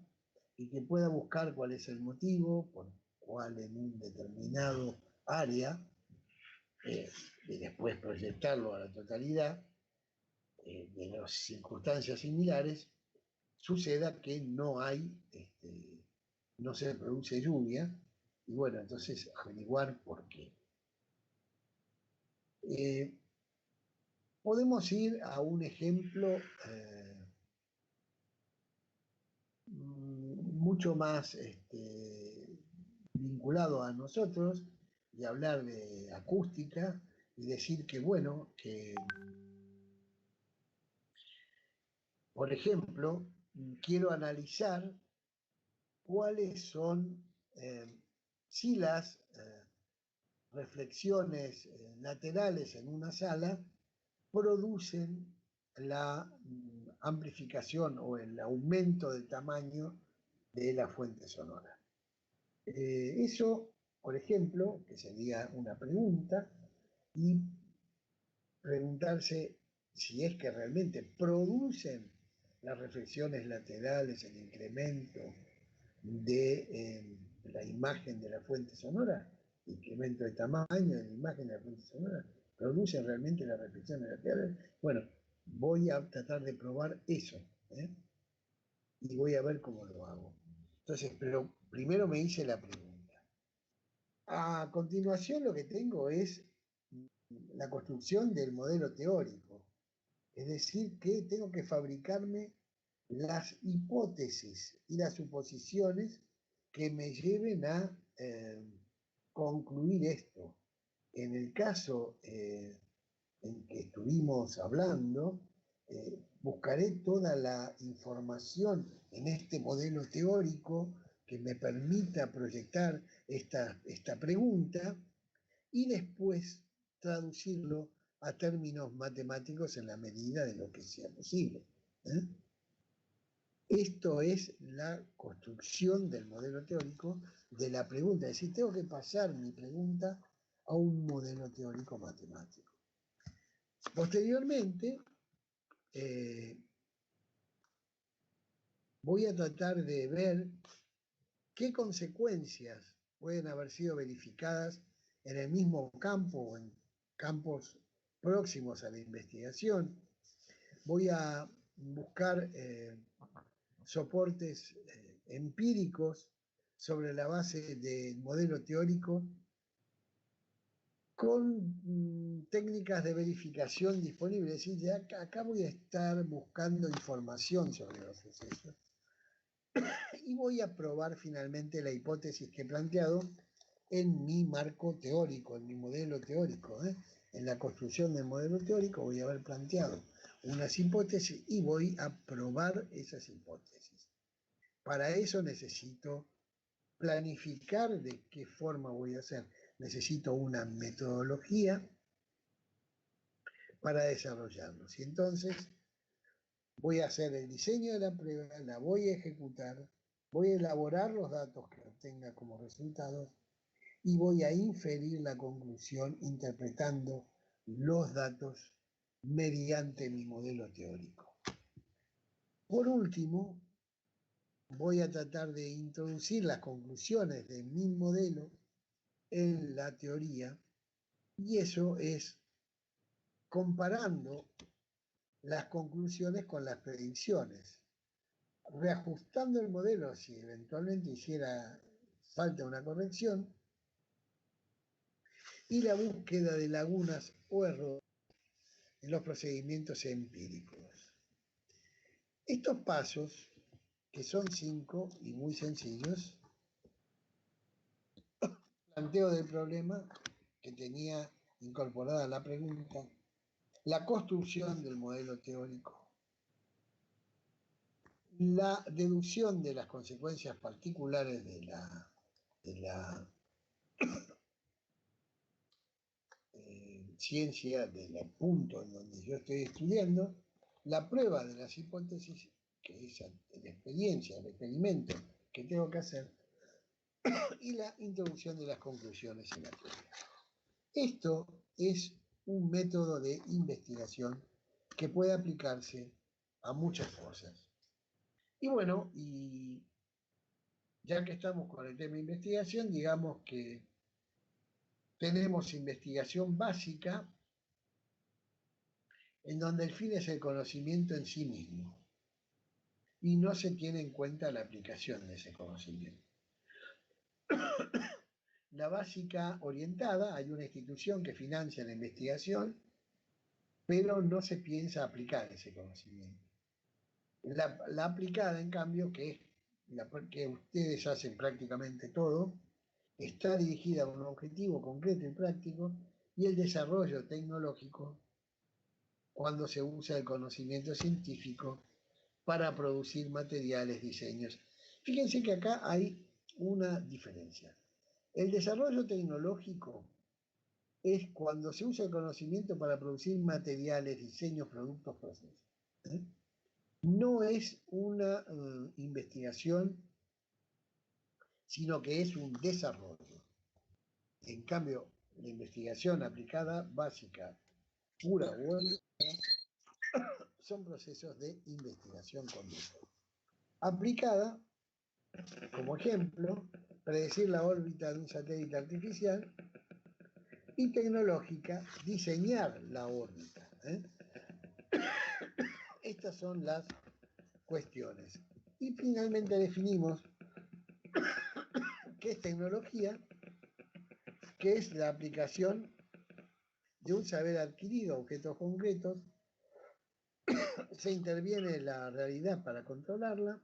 y que pueda buscar cuál es el motivo, por cuál en un determinado área, y después proyectarlo a la totalidad de las circunstancias similares, suceda que no hay, no se produce lluvia, y bueno, entonces averiguar por qué. Podemos ir a un ejemplo mucho más vinculado a nosotros y hablar de acústica y decir que, bueno, que, por ejemplo, quiero analizar cuáles son, si las reflexiones laterales en una sala producen la amplificación o el aumento del tamaño de la fuente sonora. Eso, por ejemplo, que sería una pregunta, y preguntarse si es que realmente producen las reflexiones laterales, el incremento de la imagen de la fuente sonora, incremento de tamaño de la imagen de la fuente sonora, producen realmente las reflexiones laterales. Bueno, voy a tratar de probar eso, y voy a ver cómo lo hago. Entonces, pero primero me hice la pregunta. A continuación lo que tengo es la construcción del modelo teórico. Es decir, que tengo que fabricarme las hipótesis y las suposiciones que me lleven a concluir esto. En el caso en que estuvimos hablando, buscaré toda la información en este modelo teórico que me permita proyectar esta pregunta y después traducirlo a términos matemáticos en la medida de lo que sea posible. Esto es la construcción del modelo teórico de la pregunta. Es decir, tengo que pasar mi pregunta a un modelo teórico matemático. Posteriormente, voy a tratar de ver qué consecuencias pueden haber sido verificadas en el mismo campo o en campos próximos a la investigación. Voy a buscar soportes empíricos sobre la base del modelo teórico con técnicas de verificación disponibles. Es decir, acá voy a estar buscando información sobre los sucesos y voy a probar finalmente la hipótesis que he planteado en mi marco teórico, en mi modelo teórico. En la construcción del modelo teórico voy a haber planteado unas hipótesis y voy a probar esas hipótesis. Para eso necesito planificar de qué forma voy a hacer. Necesito una metodología para desarrollarlos. Y entonces voy a hacer el diseño de la prueba, la voy a ejecutar, voy a elaborar los datos que obtenga como resultados y voy a inferir la conclusión interpretando los datos mediante mi modelo teórico. Por último, voy a tratar de introducir las conclusiones de mi modelo en la teoría, y eso es comparando las conclusiones con las predicciones, reajustando el modelo si eventualmente hiciera falta una corrección, y la búsqueda de lagunas o errores en los procedimientos empíricos. Estos pasos, que son 5 y muy sencillos, planteo del problema que tenía incorporada la pregunta, la construcción del modelo teórico, la deducción de las consecuencias particulares de la ciencia, del punto en donde yo estoy estudiando, la prueba de las hipótesis, que es la experiencia, el experimento que tengo que hacer, y la introducción de las conclusiones en la teoría. Esto es un método de investigación que puede aplicarse a muchas cosas. Y bueno, y ya que estamos con el tema de investigación, digamos que tenemos investigación básica en donde el fin es el conocimiento en sí mismo y no se tiene en cuenta la aplicación de ese conocimiento. La básica orientada, hay una institución que financia la investigación, pero no se piensa aplicar ese conocimiento. La aplicada, en cambio, que es la que ustedes hacen prácticamente todo, está dirigida a un objetivo concreto y práctico, y el desarrollo tecnológico cuando se usa el conocimiento científico para producir materiales, diseños. Fíjense que acá hay una diferencia. El desarrollo tecnológico es cuando se usa el conocimiento para producir materiales, diseños, productos, procesos. No es una investigación, sino que es un desarrollo. En cambio, la investigación aplicada básica, pura o son procesos de investigación continua. Aplicada, como ejemplo, predecir la órbita de un satélite artificial, y tecnológica, diseñar la órbita. Estas son las cuestiones. Y finalmente definimos qué es tecnología, que es la aplicación de un saber adquirido a objetos concretos, se interviene en la realidad para controlarla,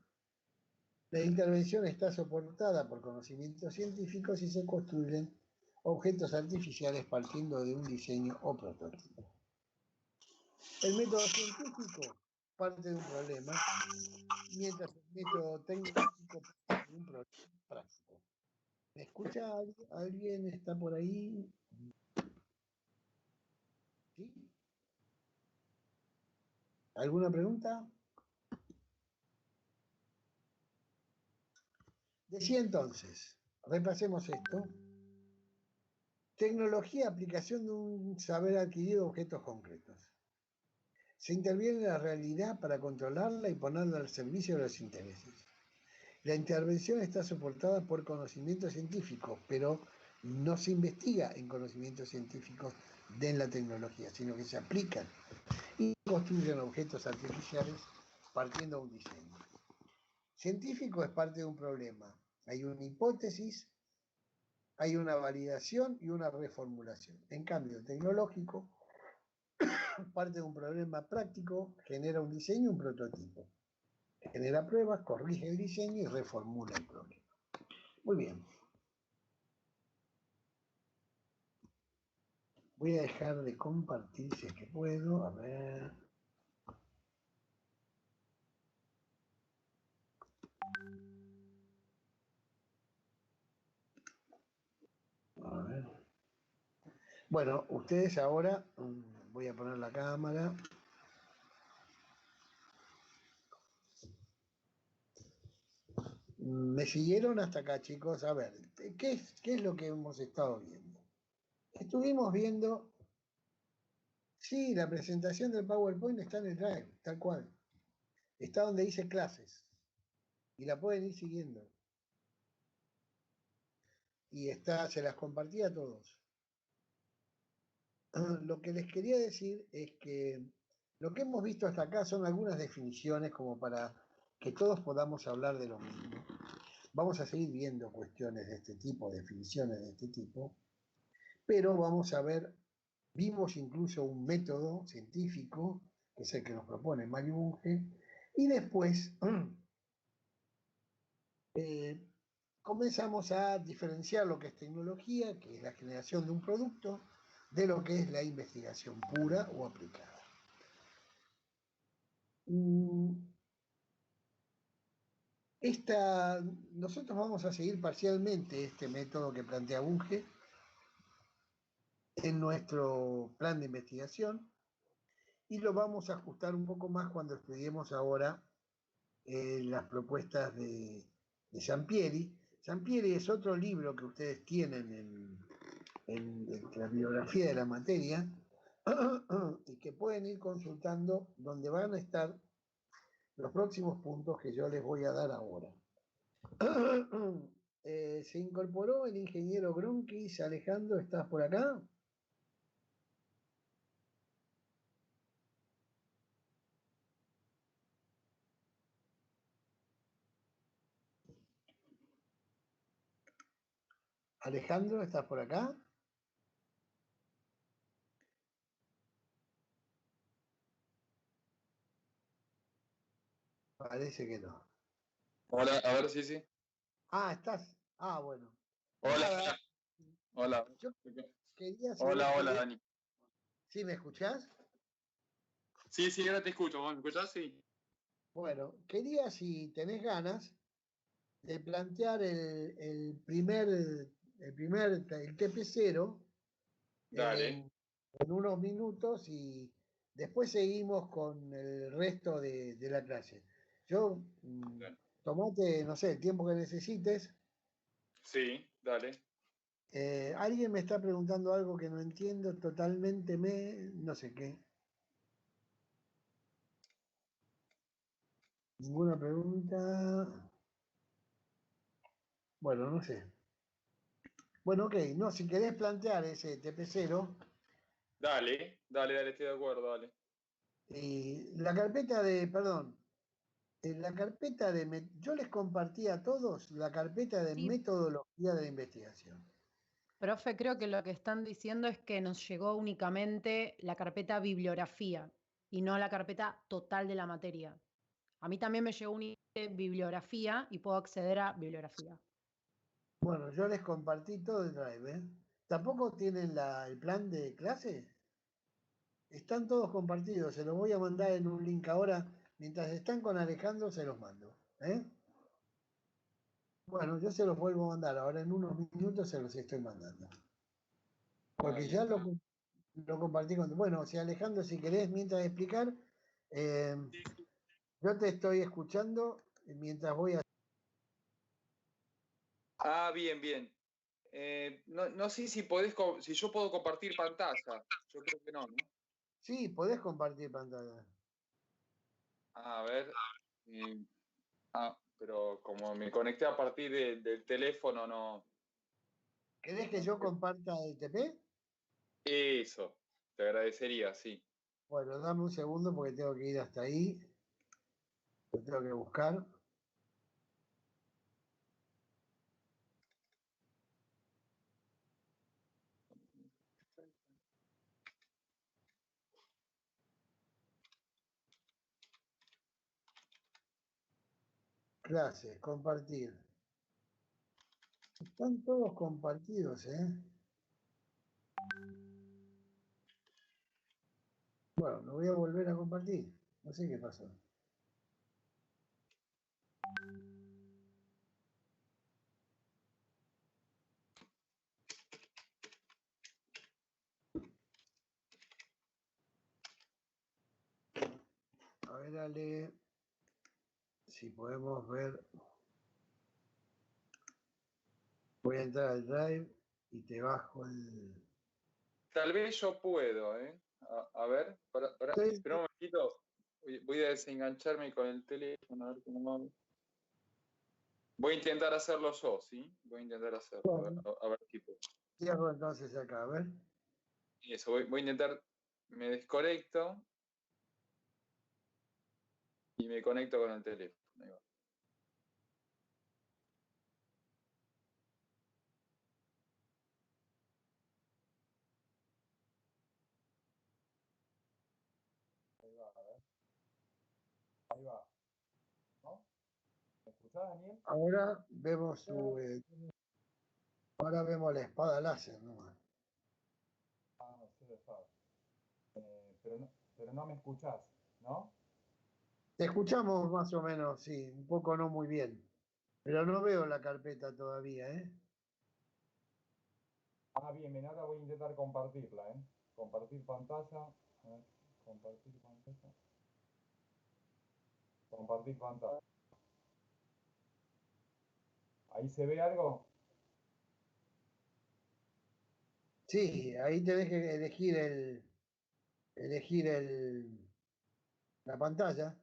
la intervención está soportada por conocimientos científicos y se construyen objetos artificiales partiendo de un diseño o prototipo. El método científico parte de un problema, mientras el método tecnológico parte de un problema práctico. ¿Me escucha alguien? ¿Está por ahí? ¿Sí? ¿Alguna pregunta? Decía entonces, repasemos esto. Tecnología, aplicación de un saber adquirido a objetos concretos. Se interviene en la realidad para controlarla y ponerla al servicio de los intereses. La intervención está soportada por conocimientos científicos, pero no se investiga en conocimientos científicos de la tecnología, sino que se aplican y construyen objetos artificiales partiendo de un diseño. Científico es parte de un problema. Hay una hipótesis, hay una validación y una reformulación. En cambio, el tecnológico parte de un problema práctico, genera un diseño y un prototipo. Genera pruebas, corrige el diseño y reformula el problema. Muy bien. Voy a dejar de compartir si es que puedo. A ver. A ver. Bueno, ustedes ahora, voy a poner la cámara. ¿Me siguieron hasta acá, chicos? A ver, ¿qué es lo que hemos estado viendo? Estuvimos viendo, sí, la presentación del PowerPoint está en el Drive, tal cual. Está donde dice clases. Y la pueden ir siguiendo. y se las compartí a todos. Lo que les quería decir es que lo que hemos visto hasta acá son algunas definiciones como para que todos podamos hablar de lo mismo. Vamos a seguir viendo cuestiones de este tipo, definiciones de este tipo, pero vamos a ver, vimos incluso un método científico, que es el que nos propone Mario Bunge, y después comenzamos a diferenciar lo que es tecnología, que es la generación de un producto, de lo que es la investigación pura o aplicada. Nosotros vamos a seguir parcialmente este método que plantea Bunge en nuestro plan de investigación y lo vamos a ajustar un poco más cuando estudiemos ahora las propuestas de Sampieri. Sampieri es otro libro que ustedes tienen en la bibliografía de la materia y que pueden ir consultando donde van a estar los próximos puntos que yo les voy a dar ahora. Se incorporó el ingeniero Grunkis. Alejandro, ¿estás por acá? Alejandro, ¿estás por acá? Parece que no. Hola, a ver, sí. Ah, ¿estás? Ah, bueno. Hola, Nada, hola. yo quería saber... Hola, Dani. ¿Sí me escuchás? Sí, ahora te escucho. ¿Vos me escuchás? Sí. Bueno, quería, si tenés ganas, de plantear el TP0 Dale. en unos minutos y después seguimos con el resto de la clase. Yo, tomate, no sé, el tiempo que necesites. Sí, dale. Alguien me está preguntando algo que no entiendo totalmente, no sé qué. Ninguna pregunta. Bueno, no sé. Bueno, ok, no, si querés plantear ese TP0, Dale, estoy de acuerdo, dale. la carpeta yo les compartí a todos la carpeta de Sí. metodología de la investigación. Profe, creo que lo que están diciendo es que nos llegó únicamente la carpeta bibliografía y no la carpeta total de la materia. A mí también me llegó únicamente bibliografía y puedo acceder a bibliografía. Bueno, yo les compartí todo el drive, ¿eh? ¿Tampoco tienen el plan de clase? Están todos compartidos, se los voy a mandar en un link ahora. Mientras están con Alejandro, se los mando. Bueno, yo se los vuelvo a mandar. Ahora en unos minutos se los estoy mandando. Porque ya lo compartí con... Bueno, si Alejandro, si querés, mientras explicar, yo te estoy escuchando mientras voy a... Ah, bien. No sé si yo puedo compartir pantalla. Yo creo que no, ¿no? Sí, podés compartir pantalla. A ver. Pero como me conecté a partir del teléfono, no. ¿Querés que yo comparta el TP? Eso, te agradecería, sí. Bueno, dame un segundo porque tengo que ir hasta ahí. Lo tengo que buscar. Clases, compartir. Están todos compartidos, ¿eh? Bueno, lo voy a volver a compartir. No sé qué pasó. A ver, Ale, si podemos ver. Voy a entrar al Drive y te bajo el... Tal vez yo puedo, ¿eh? A ver, espera un momentito. Voy a desengancharme con el teléfono, a ver cómo vamos. Voy a intentar hacerlo yo, ¿sí? Voy a intentar hacerlo, a ver qué puedo. Cierro entonces acá, a ver. Y eso, voy a intentar, me desconecto y me conecto con el teléfono. Ahí va. Ahí va, a ver. Ahí va. ¿No? ¿Me escuchás, Daniel? Ahora vemos ahora vemos la espada láser nomás. Ah, no sé de saber. Pero no me escuchás, ¿no? Te escuchamos más o menos, sí, un poco no muy bien. Pero no veo la carpeta todavía, ¿eh? Ah, bien, ahora voy a intentar compartirla, ¿eh? Compartir pantalla. A ver, compartir pantalla. Compartir pantalla. ¿Ahí se ve algo? Sí, ahí tenés que elegir la pantalla.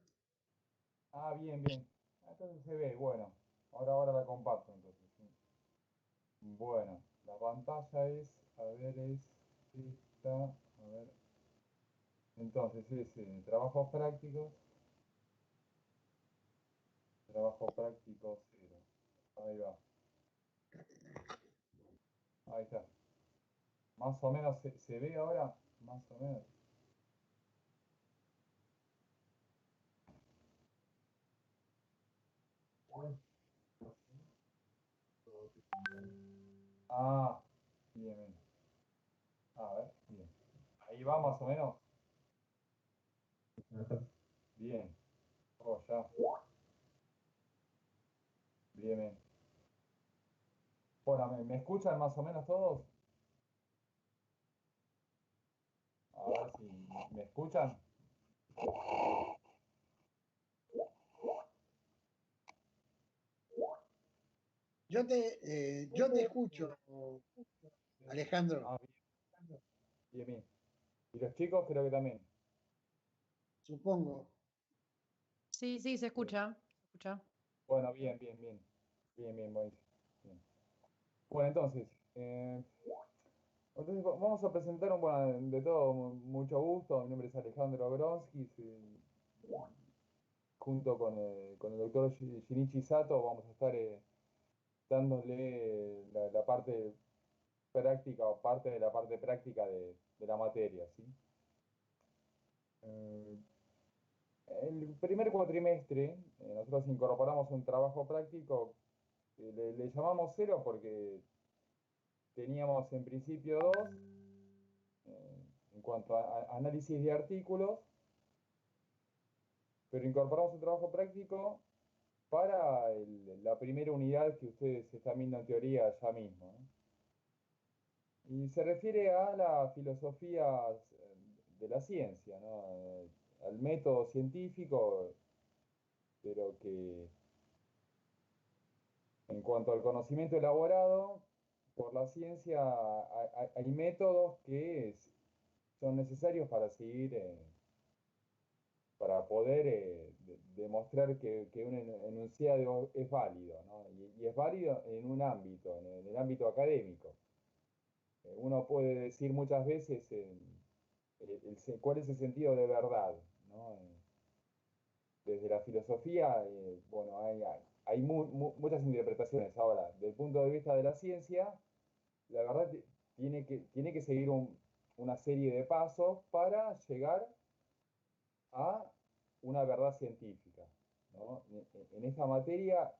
Ah, bien, bien. Entonces se ve, bueno. Ahora la comparto, entonces. Sí. Bueno, la pantalla es, a ver, es esta. A ver. Entonces es trabajos prácticos. Trabajo práctico 0. Ahí va. Ahí está. Más o menos se ve ahora. Más o menos. Ah, bien, bien. A ver, bien. Ahí va más o menos. Bien. Oh, ya. Bien, bien. Bueno, ¿me escuchan más o menos todos? A ver si me escuchan. Yo te escucho, Alejandro, Ah, bien, bien, bien. Y los chicos creo que también. supongo. Sí, sí, se Bien. escucha. Se escucha. Bueno, bien, bien, bien. Bien, bien, buenísimo. Bien. Bueno, entonces vamos a presentar bueno, de todo, mucho gusto. Mi nombre es Alejandro Gronsky. Junto con el doctor Shinichi Sato vamos a estar dándole la parte práctica o parte de la parte práctica de la materia, ¿sí? Eh, el primer cuatrimestre nosotros incorporamos un trabajo práctico que le llamamos 0 porque teníamos en principio 2 en cuanto a análisis de artículos, pero incorporamos un trabajo práctico para la primera unidad que ustedes están viendo en teoría ya mismo, ¿no? Y se refiere a la filosofía de la ciencia, ¿no? Al método científico, pero que en cuanto al conocimiento elaborado por la ciencia, hay métodos que son necesarios para seguir, para poder demostrar que un enunciado es válido, ¿no? Y es válido en un ámbito, en el ámbito académico. Uno puede decir muchas veces cuál es el sentido de verdad, ¿no? Desde la filosofía, bueno, hay muchas interpretaciones. Ahora, desde el punto de vista de la ciencia, la verdad tiene que seguir una serie de pasos para llegar a una verdad científica, ¿no? En esta materia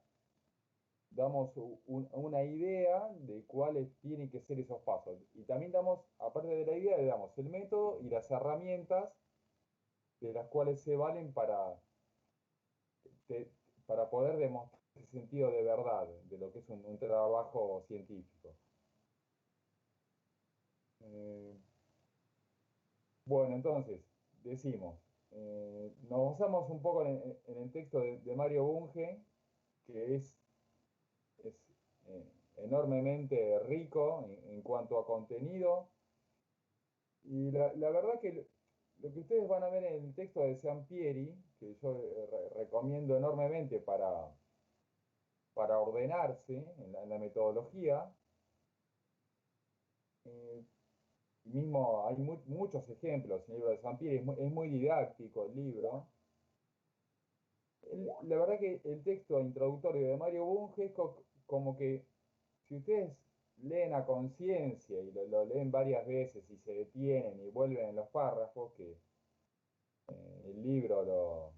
damos una idea de cuáles tienen que ser esos pasos. Y también damos, aparte de la idea, le damos el método y las herramientas de las cuales se valen te- para poder demostrar ese sentido de verdad de lo que es un trabajo científico. Eh, bueno, entonces, decimos, nos basamos un poco en el texto de Mario Bunge, que es enormemente rico en cuanto a contenido, y la verdad que lo que ustedes van a ver en el texto de Sampieri, que yo recomiendo enormemente para ordenarse en la metodología. Mismo hay muchos ejemplos en el libro de Sampieri, es muy didáctico el libro. La verdad que el texto introductorio de Mario Bunge es como que si ustedes leen a conciencia y lo leen varias veces y se detienen y vuelven en los párrafos, que el libro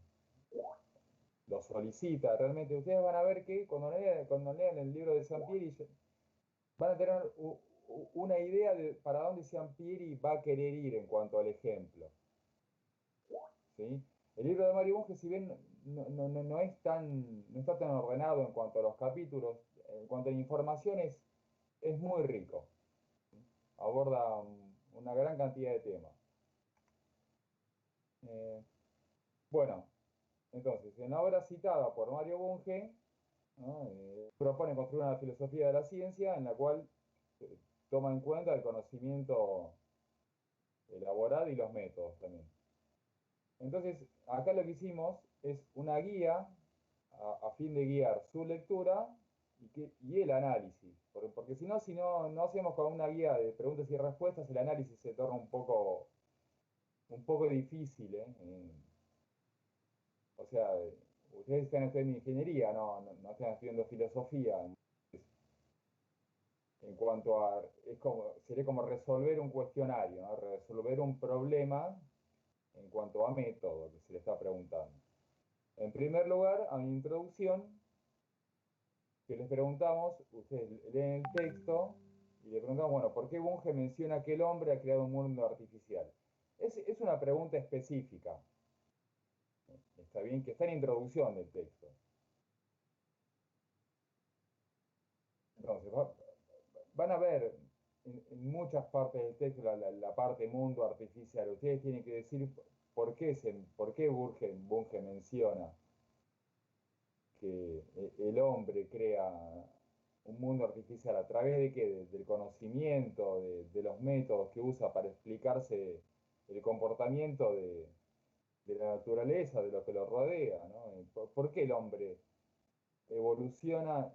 lo solicita, realmente ustedes van a ver que cuando lean el libro de Sampieri van a tener una idea de para dónde Sampieri va a querer ir en cuanto al ejemplo. ¿Sí? El libro de Mario Bunge, si bien no está tan ordenado en cuanto a los capítulos, en cuanto a informaciones, es muy rico. Aborda una gran cantidad de temas. Bueno, entonces, en la obra citada por Mario Bunge, ¿no? Propone construir una filosofía de la ciencia en la cual toma en cuenta el conocimiento elaborado y los métodos también. Entonces, acá lo que hicimos es una guía a fin de guiar su lectura y el análisis. Porque si no hacemos con una guía de preguntas y respuestas, el análisis se torna un poco difícil, ¿eh? O sea, ustedes están estudiando ingeniería, no están estudiando filosofía. En cuanto a, sería como resolver un cuestionario, ¿no? Resolver un problema en cuanto a método que se le está preguntando. En primer lugar, a mi introducción, que les preguntamos, ustedes leen el texto y le preguntamos, bueno, ¿por qué Bunge menciona que el hombre ha creado un mundo artificial? Es una pregunta específica. Está bien que está en introducción del texto. Entonces, van a ver en muchas partes del texto la parte mundo artificial. Ustedes tienen que decir por qué Bunge menciona que el hombre crea un mundo artificial a través de qué, del conocimiento, de los métodos que usa para explicarse el comportamiento de la naturaleza, de lo que lo rodea, ¿no? ¿Por qué el hombre evoluciona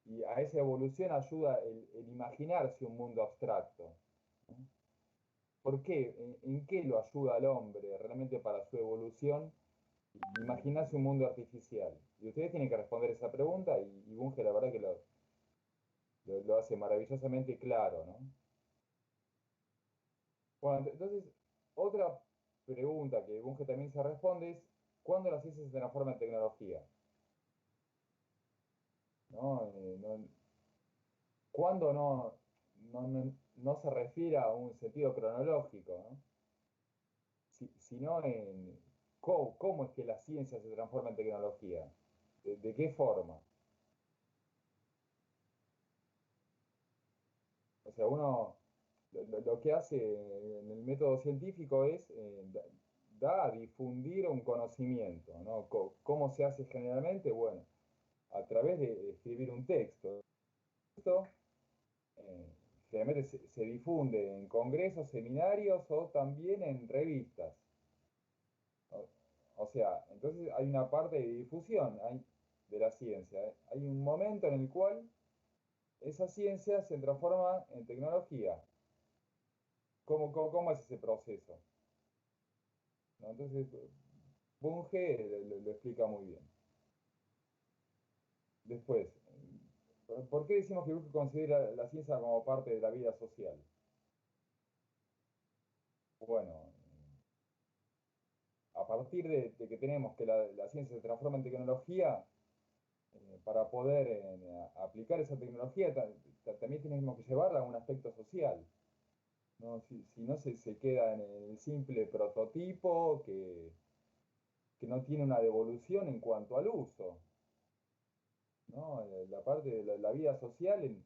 y a esa evolución ayuda el imaginarse un mundo abstracto? ¿No? ¿Por qué? ¿En qué lo ayuda al hombre realmente para su evolución imaginarse un mundo artificial? Y ustedes tienen que responder esa pregunta y Bunge la verdad que lo hace maravillosamente claro, ¿no? Bueno, entonces, otra pregunta que Bunge también se responde es, ¿cuándo la ciencia se transforma en tecnología? ¿No? ¿Cuándo no se refiere a un sentido cronológico, ¿no? Sino en cómo es que la ciencia se transforma en tecnología? ¿De qué forma? O sea, uno lo que hace en el método científico es da a difundir un conocimiento, ¿no? ¿Cómo se hace generalmente? Bueno, a través de escribir un texto. Esto generalmente se difunde en congresos, seminarios o también en revistas. O sea, entonces hay una parte de difusión de la ciencia. Hay un momento en el cual esa ciencia se transforma en tecnología. ¿Cómo es ese proceso? ¿No? Entonces, Bunge lo explica muy bien. Después, ¿por qué decimos que Bunge considera la ciencia como parte de la vida social? Bueno, a partir de que tenemos que la ciencia se transforma en tecnología, para poder aplicar esa tecnología, también tenemos que llevarla a un aspecto social, ¿no? Si no se queda en el simple prototipo que no tiene una devolución en cuanto al uso, ¿no? La parte de la vida social en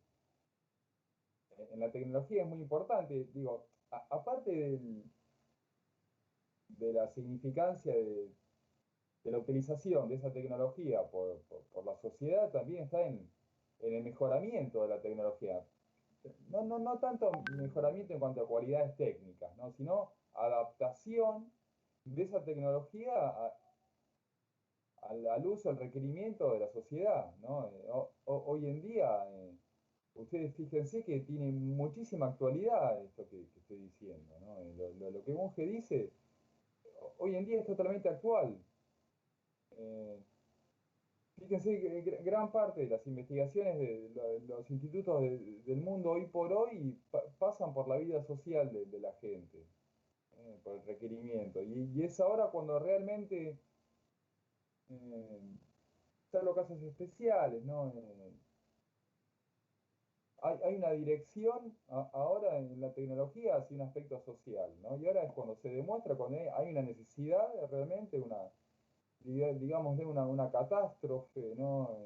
la tecnología es muy importante. Digo, aparte de la significancia de la utilización de esa tecnología por la sociedad, también está en el mejoramiento de la tecnología. No tanto mejoramiento en cuanto a cualidades técnicas, ¿no? Sino adaptación de esa tecnología al uso, al requerimiento de la sociedad, ¿no? Hoy en día, ustedes fíjense que tiene muchísima actualidad esto que estoy diciendo, ¿no? Lo que Bunge dice, hoy en día es totalmente actual. Fíjense que gran parte de las investigaciones de los institutos del mundo hoy por hoy pasan por la vida social de la gente, por el requerimiento. Y es ahora cuando realmente, salvo casos especiales, ¿no? Hay una dirección ahora en la tecnología hacia un aspecto social, ¿no? Y ahora es cuando se demuestra, cuando hay una necesidad realmente, digámosle, una catástrofe, ¿no?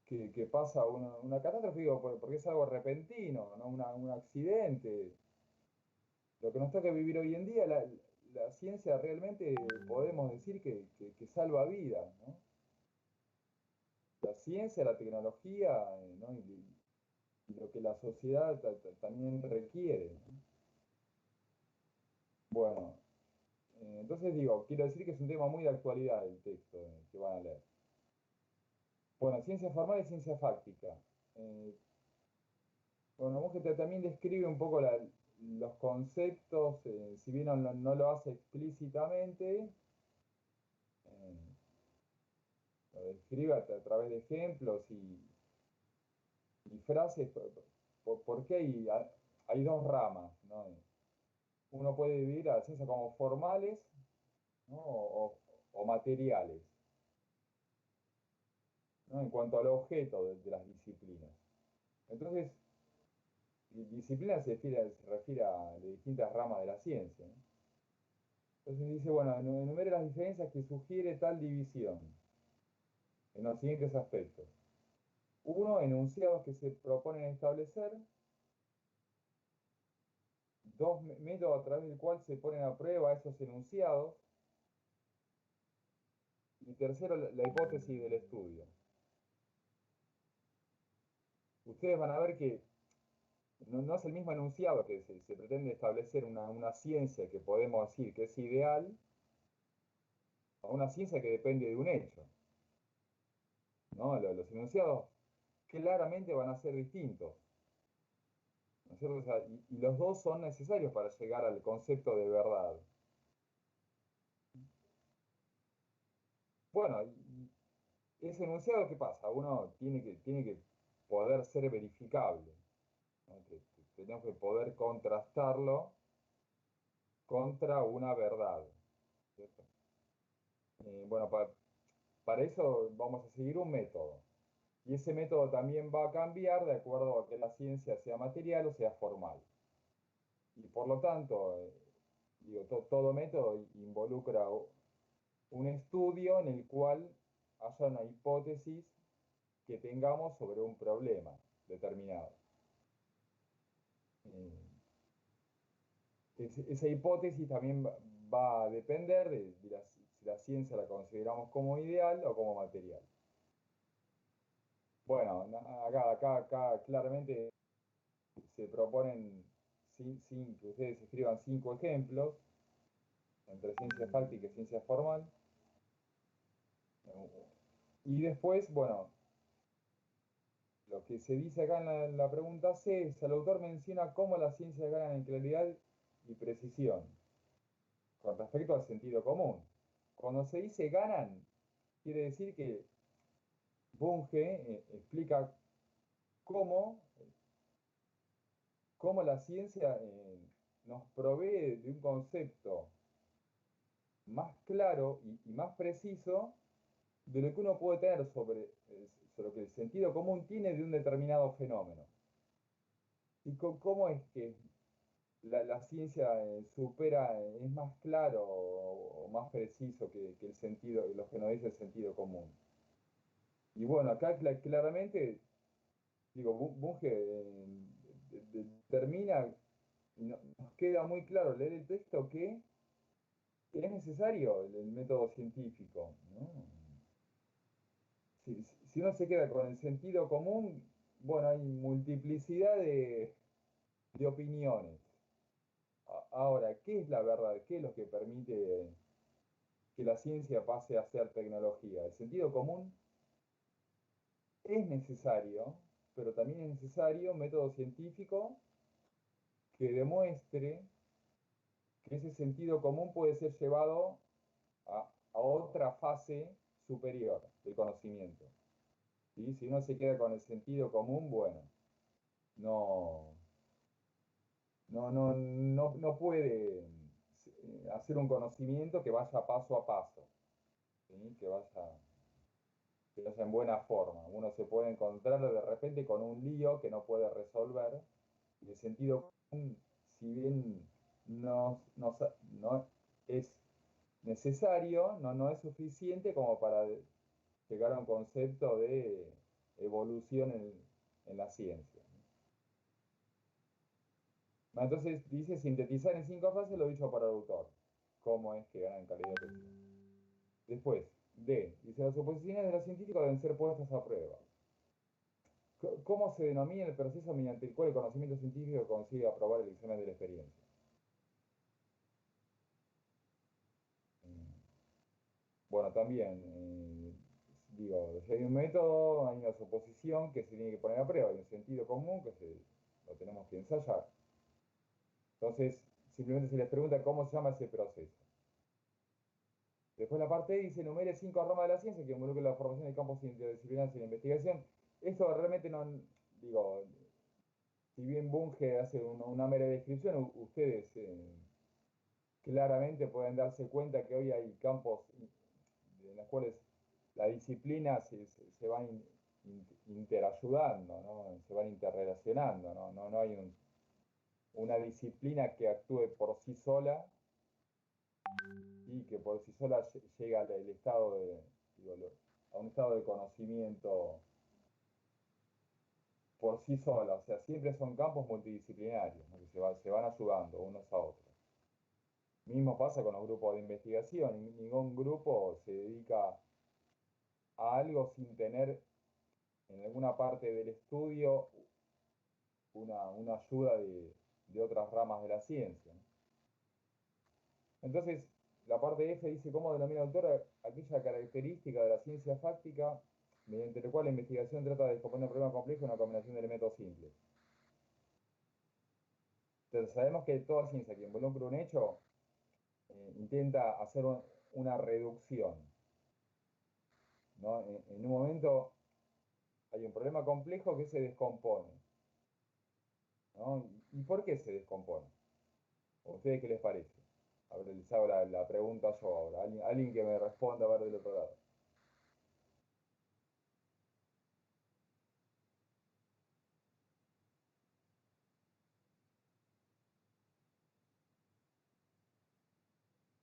Que pasa una catástrofe, digo, porque es algo repentino, ¿no? Un accidente. Lo que nos toca vivir hoy en día, la ciencia realmente podemos decir que salva vidas, ¿no? La ciencia, la tecnología, ¿no? Y lo que la sociedad también requiere, ¿no? Bueno, entonces digo, quiero decir que es un tema muy de actualidad el texto que van a leer. Bueno, ciencia formal y ciencia fáctica. Bueno, Bunge también describe un poco los conceptos, si bien no lo hace explícitamente, lo describe a través de ejemplos y frases, porque hay dos ramas, ¿no? Uno puede dividir a la ciencia como formales, ¿no? o materiales, ¿no? En cuanto al objeto de las disciplinas. Entonces, disciplina se refiere a de distintas ramas de la ciencia, ¿no? Entonces dice, bueno, enumere las diferencias que sugiere tal división en los siguientes aspectos. Uno, enunciados que se proponen establecer. Dos, métodos a través del cual se ponen a prueba esos enunciados. Y tercero, la hipótesis del estudio. Ustedes van a ver que no es el mismo enunciado que se pretende establecer una ciencia que podemos decir que es ideal, a una ciencia que depende de un hecho, ¿no? Los enunciados claramente van a ser distintos, ¿no es cierto? O sea, y los dos son necesarios para llegar al concepto de verdad. Bueno, y ese enunciado, ¿qué pasa? Uno tiene que poder ser verificable, ¿no? Tenemos que poder contrastarlo contra una verdad, ¿cierto? Bueno, para eso vamos a seguir un método. Y ese método también va a cambiar de acuerdo a que la ciencia sea material o sea formal. Y por lo tanto, digo, todo método involucra un estudio en el cual haya una hipótesis que tengamos sobre un problema determinado. Esa hipótesis también va a depender de si la ciencia la consideramos como ideal o como material. Bueno, acá claramente se proponen que ustedes escriban 5 ejemplos entre ciencia fáctica y ciencia formal. Y después, bueno, lo que se dice acá en la pregunta C es, el autor menciona cómo las ciencias ganan en claridad y precisión con respecto al sentido común. Cuando se dice ganan, quiere decir que Bunge explica cómo la ciencia nos provee de un concepto más claro y más preciso de lo que uno puede tener sobre lo que el sentido común tiene de un determinado fenómeno. ¿Y cómo es que la ciencia supera, es más claro o más preciso que el sentido, lo que nos dice el sentido común? Y bueno, acá claramente, digo, Bunge determina, y nos queda muy claro leer el texto que es necesario el método científico, ¿no? Si uno se queda con el sentido común, bueno, hay multiplicidad de opiniones. Ahora, ¿qué es la verdad? ¿Qué es lo que permite que la ciencia pase a ser tecnología. El sentido común es necesario, pero también es necesario método científico que demuestre que ese sentido común puede ser llevado a otra fase superior del conocimiento. ¿Sí? Si uno se queda con el sentido común, bueno, no puede hacer un conocimiento que vaya paso a paso, ¿sí? que vaya en buena forma. Uno se puede encontrar de repente con un lío que no puede resolver, y el sentido común, si bien no es necesario, no es suficiente como para llegar a un concepto de evolución en la ciencia. Entonces dice sintetizar en 5 frases lo dicho por el autor. ¿Cómo es que ganan calidad de texto? Después, D. Dice, las suposiciones de los científicos deben ser puestas a prueba. ¿Cómo se denomina el proceso mediante el cual el conocimiento científico consigue aprobar el examen de la experiencia? Bueno, también, digo, si hay un método, hay una suposición que se tiene que poner a prueba, hay un sentido común que lo tenemos que ensayar. Entonces, simplemente se les pregunta cómo se llama ese proceso. Después la parte E dice, enumere 5 ramas de la ciencia que involucran la formación de campos interdisciplinarios y la investigación. Esto realmente no, digo, si bien Bunge hace una mera descripción, ustedes claramente pueden darse cuenta que hoy hay campos en los cuales las disciplinas se van interayudando, ¿no? Se van interrelacionando, no hay una disciplina que actúe por sí sola y que por sí sola llega al estado a un estado de conocimiento por sí sola. O sea, siempre son campos multidisciplinarios, ¿no? Que se van ayudando unos a otros. Mismo pasa con los grupos de investigación. Ningún grupo se dedica a algo sin tener en alguna parte del estudio una ayuda de otras ramas de la ciencia, ¿no? Entonces, la parte F dice cómo denomina el autor aquella característica de la ciencia fáctica mediante la cual la investigación trata de descomponer un problema complejo en una combinación de elementos simples. Entonces, sabemos que toda ciencia que involucra un hecho intenta hacer una reducción, ¿no? En un momento hay un problema complejo que se descompone, ¿no? ¿Y por qué se descompone? ¿A ustedes qué les parece? A ver, les hago la pregunta yo ahora. Alguien que me responda a ver del otro lado.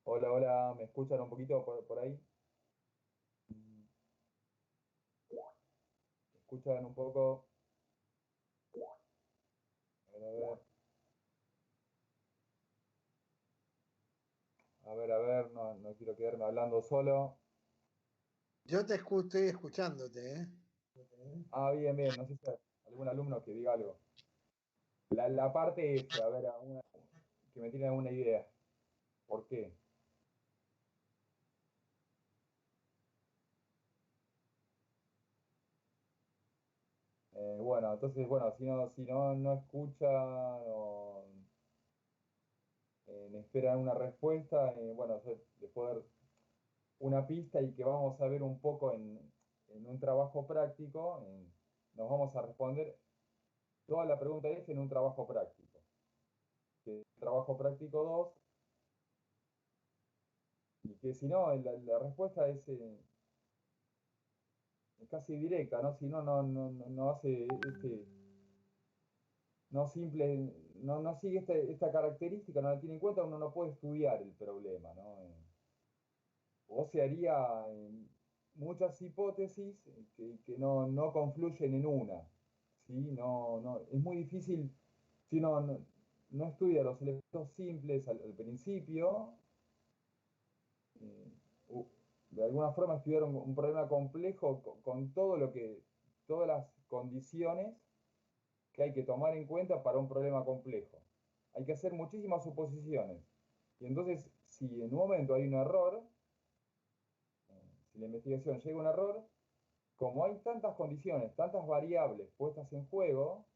Hola, hola, ¿me escuchan un poquito por ahí? ¿Me escuchan un poco? A ver, a ver, no quiero quedarme hablando solo. Yo estoy escuchándote, ¿eh? Ah, bien, bien, no sé si hay algún alumno que diga algo. La parte F, a ver, que me tiene alguna idea. ¿Por qué? Bueno, entonces, bueno, si no, no escucha, esperan una respuesta, bueno, les puedo dar una pista y que vamos a ver un poco en un trabajo práctico. Nos vamos a responder toda la pregunta F en un trabajo práctico. Trabajo práctico 2, y que si no, la respuesta es casi directa, ¿no? Si no, no hace no sigue esta característica, no la tiene en cuenta, uno no puede estudiar el problema, ¿no? O se haría muchas hipótesis que no confluyen en una, ¿sí? Es muy difícil si uno no estudia los elementos simples al principio, eh, de alguna forma estudiar un problema complejo con todas las condiciones que hay que tomar en cuenta para un problema complejo. Hay que hacer muchísimas suposiciones. Y entonces, si en un momento hay un error, la investigación llega a un error, como hay tantas condiciones, tantas variables puestas en juego,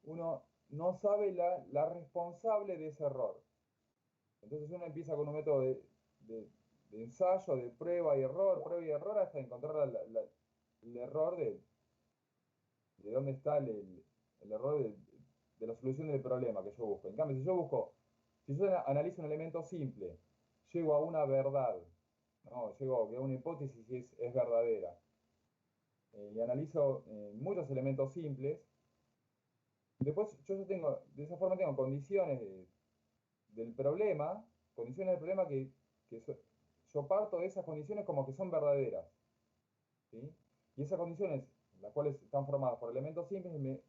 uno no sabe la responsable de ese error. Entonces uno empieza con un método de ensayo, de prueba y error, hasta encontrar el error de dónde está el error de la solución del problema que yo busco. En cambio, si yo analizo un elemento simple, llego a una verdad, ¿no? Llego a una hipótesis y es verdadera. Y analizo muchos elementos simples. Después de esa forma tengo condiciones del problema, yo parto de esas condiciones como que son verdaderas, ¿sí? Y esas condiciones, las cuales están formadas por elementos simples,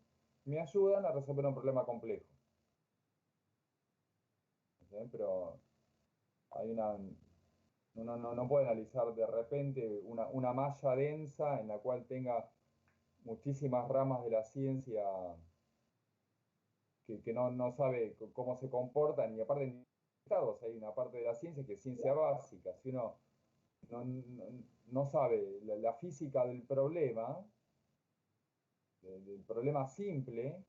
me ayudan a resolver un problema complejo. ¿Sí? Pero uno no puede analizar de repente una malla densa en la cual tenga muchísimas ramas de la ciencia que no sabe cómo se comportan, y aparte hay una parte de la ciencia que es ciencia básica. Si uno no sabe la física del problema simple,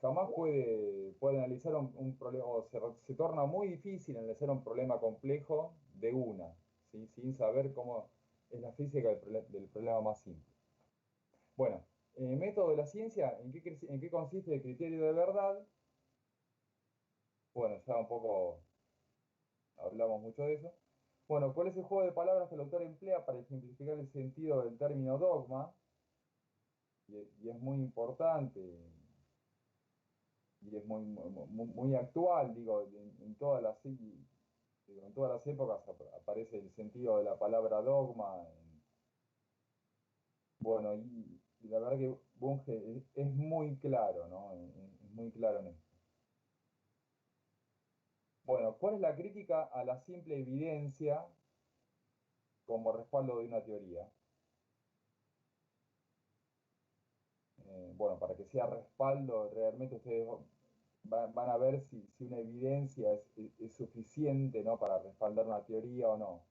jamás puede analizar un problema, o se torna muy difícil analizar un problema complejo de una, ¿sí? Sin saber cómo es la física del problema más simple. Bueno, método de la ciencia, ¿en qué consiste el criterio de verdad? Bueno, ya un poco hablamos mucho de eso. Bueno, ¿cuál es el juego de palabras que el autor emplea para ejemplificar el sentido del término dogma? Y es muy importante, y es muy actual, digo, en todas las épocas aparece el sentido de la palabra dogma. Bueno, y la verdad que Bunge es muy claro, ¿no? Es muy claro en esto. Bueno, ¿cuál es la crítica a la simple evidencia como respaldo de una teoría? Bueno, para que sea respaldo, realmente ustedes van a ver si una evidencia es suficiente, ¿no?, para respaldar una teoría o no.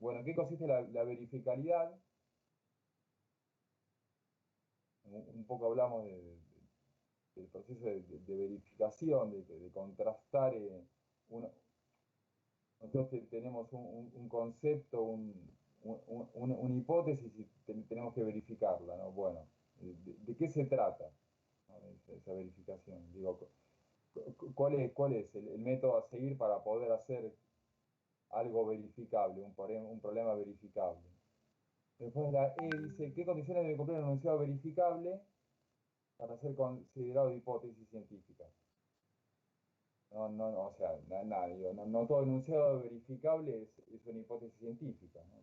Bueno, ¿en qué consiste la verificabilidad? Un poco hablamos del proceso de verificación, de contrastar. Nosotros tenemos un concepto, una hipótesis, y tenemos que verificarla, ¿no? Bueno, ¿de qué se trata, ¿no?, esa verificación? Digo, ¿cuál es el método a seguir para poder hacer algo verificable, un problema verificable? Después la E dice, ¿qué condiciones debe cumplir un enunciado verificable para ser considerado hipótesis científica? No, o sea, digo, no todo enunciado verificable es una hipótesis científica, ¿no?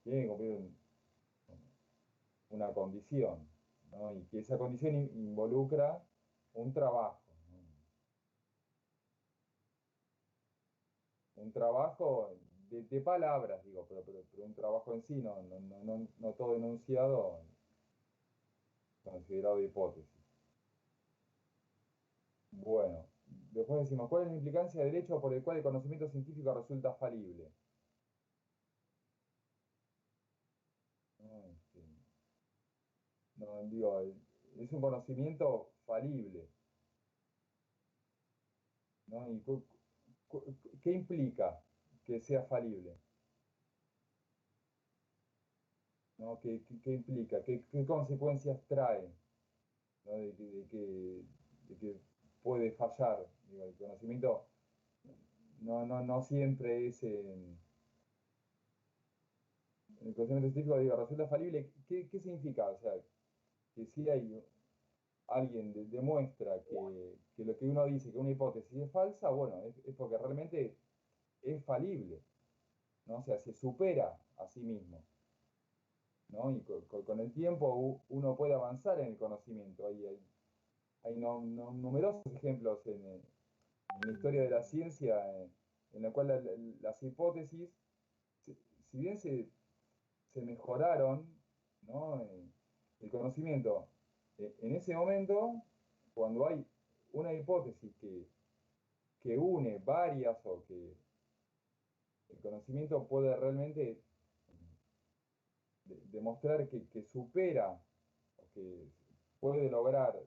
Tiene que cumplir una condición, ¿no? Y que esa condición involucra un trabajo, ¿no? Un trabajo de palabras, digo, pero un trabajo en sí, no todo enunciado considerado hipótesis. Bueno, después decimos, ¿cuál es la implicancia del hecho por el cual el conocimiento científico resulta falible? No, digo, es un conocimiento falible, ¿no? ¿Y qué implica que sea falible? ¿No? ¿Qué implica? ¿Qué consecuencias trae, ¿no?, de que puede fallar? Digo, el conocimiento no siempre es... el conocimiento científico, digo, resulta falible. ¿Qué significa? O sea, que si alguien demuestra que lo que uno dice, que una hipótesis es falsa, bueno, es porque realmente es falible, ¿no? O sea, se supera a sí mismo, ¿no? Y con el tiempo uno puede avanzar en el conocimiento. Hay numerosos ejemplos en la historia de la ciencia en la cual las hipótesis, si bien se mejoraron, ¿no?, el conocimiento, en ese momento, cuando hay una hipótesis que une varias, o que el conocimiento puede realmente demostrar que supera, o que puede lograr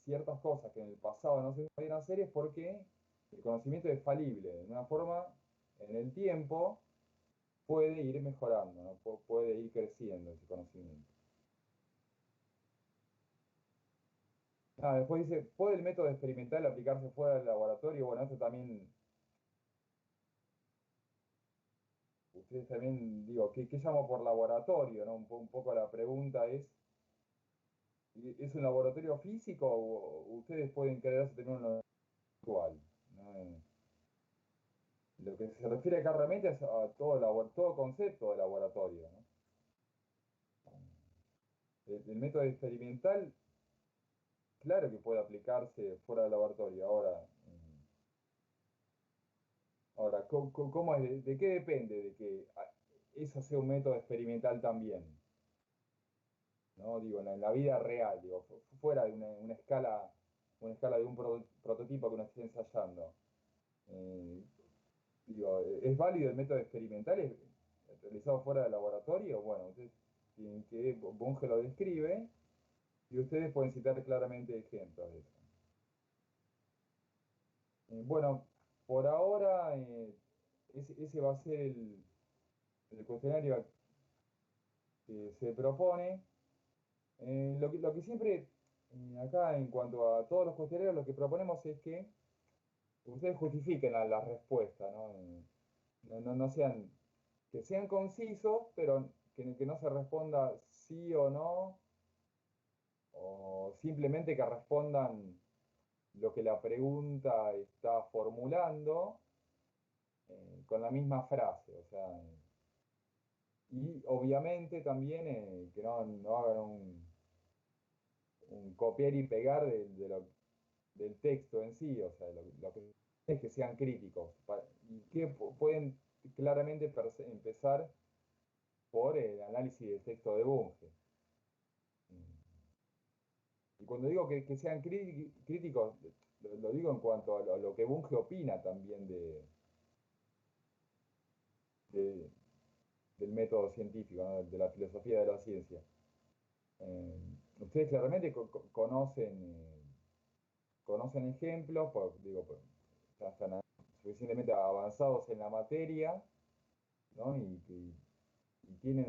ciertas cosas que en el pasado no se podían hacer, es porque el conocimiento es falible. De una forma, en el tiempo, puede ir mejorando, ¿no? Puede ir creciendo ese conocimiento. Después dice, ¿puede el método experimental aplicarse fuera del laboratorio? Bueno, esto también, ustedes también, digo, ¿qué llamo por laboratorio? ¿No? Un poco la pregunta ¿es un laboratorio físico o ustedes pueden creerse tener uno virtual? ¿No? Lo que se refiere acá realmente es a todo concepto de laboratorio, ¿no? El método experimental, claro que puede aplicarse fuera del laboratorio. Ahora, ¿cómo es? ¿De qué depende de que eso sea un método experimental también? ¿No? Digo, en la vida real, digo, fuera de una escala de un prototipo que uno esté ensayando. Eh, Digo, ¿es válido el método experimental realizado fuera del laboratorio? Bueno, ustedes tienen que, Bunge lo describe y ustedes pueden citar claramente ejemplos de eso. Bueno, por ahora ese va a ser el cuestionario que se propone. Lo que siempre, acá en cuanto a todos los cuestionarios, lo que proponemos es que ustedes justifiquen la respuesta, ¿no? No sean, que sean concisos, pero que no se responda sí o no, o simplemente que respondan lo que la pregunta está formulando con la misma frase. O sea, y obviamente también que no hagan un copiar y pegar del texto en sí. O sea, lo que es que sean críticos y que pueden claramente empezar por el análisis del texto de Bunge. Y cuando digo que sean críticos, lo digo en cuanto a lo que Bunge opina también de- del método científico, ¿no? De la filosofía de la ciencia. Ustedes claramente conocen ejemplos, digo, ya están suficientemente avanzados en la materia, ¿no? Y tienen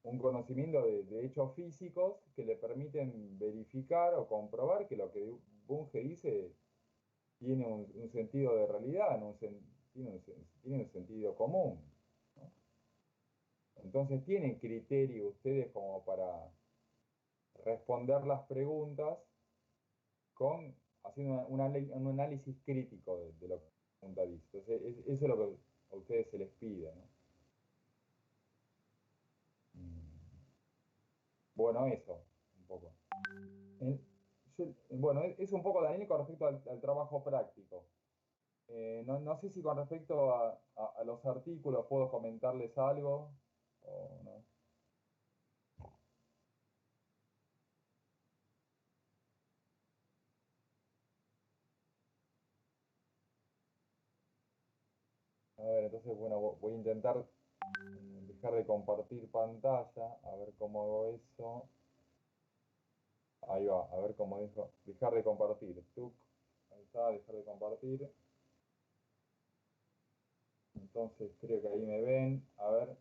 un conocimiento de hechos físicos que le permiten verificar o comprobar que lo que Bunge dice tiene un sentido de realidad, ¿no? Tiene un sentido común, ¿no? Entonces tienen criterio ustedes como para responder las preguntas haciendo un análisis crítico de lo que la pregunta dice. Entonces, eso es lo que a ustedes se les pide, ¿no? Bueno, eso, un poco. En- bueno, es un poco, Daniel, con respecto al trabajo práctico. No sé si con respecto a los artículos puedo comentarles algo o no. A ver, entonces, bueno, voy a intentar dejar de compartir pantalla, a ver cómo hago eso. Ahí va, a ver cómo dejo. Dejar de compartir. Tuc, ahí está, dejar de compartir. Entonces creo que ahí me ven. A ver,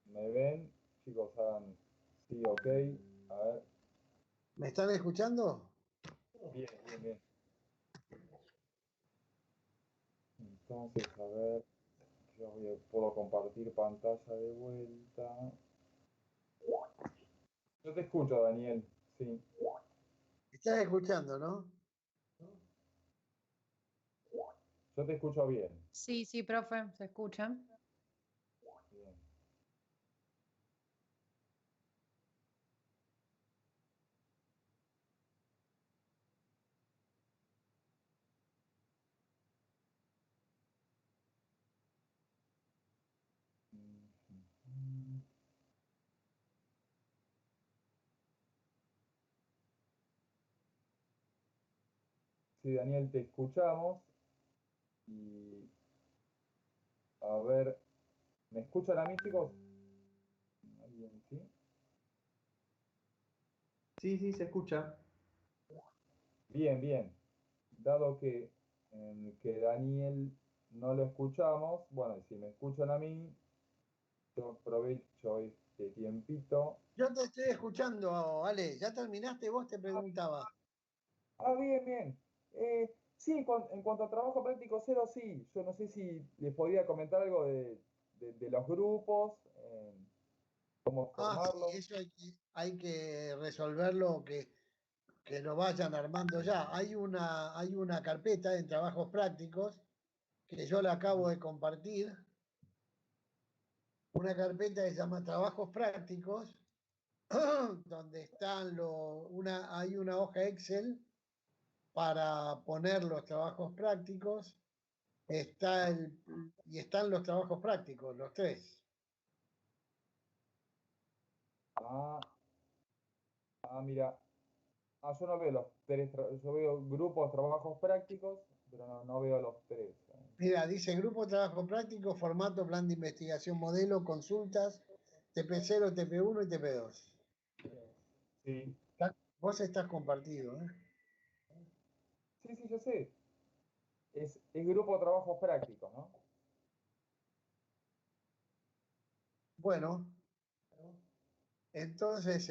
¿me ven? Chicos, hagan sí, ok. A ver, ¿Me están escuchando? bien, bien, bien. Entonces, a ver, puedo compartir pantalla de vuelta. Yo te escucho, Daniel. Sí, ¿Estás escuchando, no? yo te escucho bien. Sí, sí, profe, se escucha. Bien. Sí, Daniel, te escuchamos. Y A ver, ¿me escuchan a mí, chicos? ¿Alguien sí? Sí, sí, se escucha. Bien, bien. Dado que Daniel no lo escuchamos, bueno, y si me escuchan a mí, yo aprovecho este tiempito. Yo te estoy escuchando, Ale. ¿Ya terminaste? Vos te preguntaba. Ah, bien, bien. Sí, en cuanto a trabajo práctico cero, sí. Yo no sé si les podía comentar algo de los grupos, cómo Ah, sí, formarlos. eso hay que resolverlo, que lo vayan armando ya. Hay una carpeta en trabajos prácticos que yo la acabo de compartir. Una carpeta que se llama Trabajos Prácticos, donde están hay una hoja Excel para poner los trabajos prácticos. Y están los trabajos prácticos, los tres. Ah, mira. Ah, yo no veo los tres, yo veo grupos, trabajos prácticos, pero no veo los tres. Mira, dice Grupo de Trabajo Práctico, formato, plan de investigación, modelo, consultas, TP0, TP1 y TP2. Sí, Vos estás compartido, ¿eh? sí, sí, yo sé. Es grupo de trabajos prácticos, ¿no? Bueno, entonces,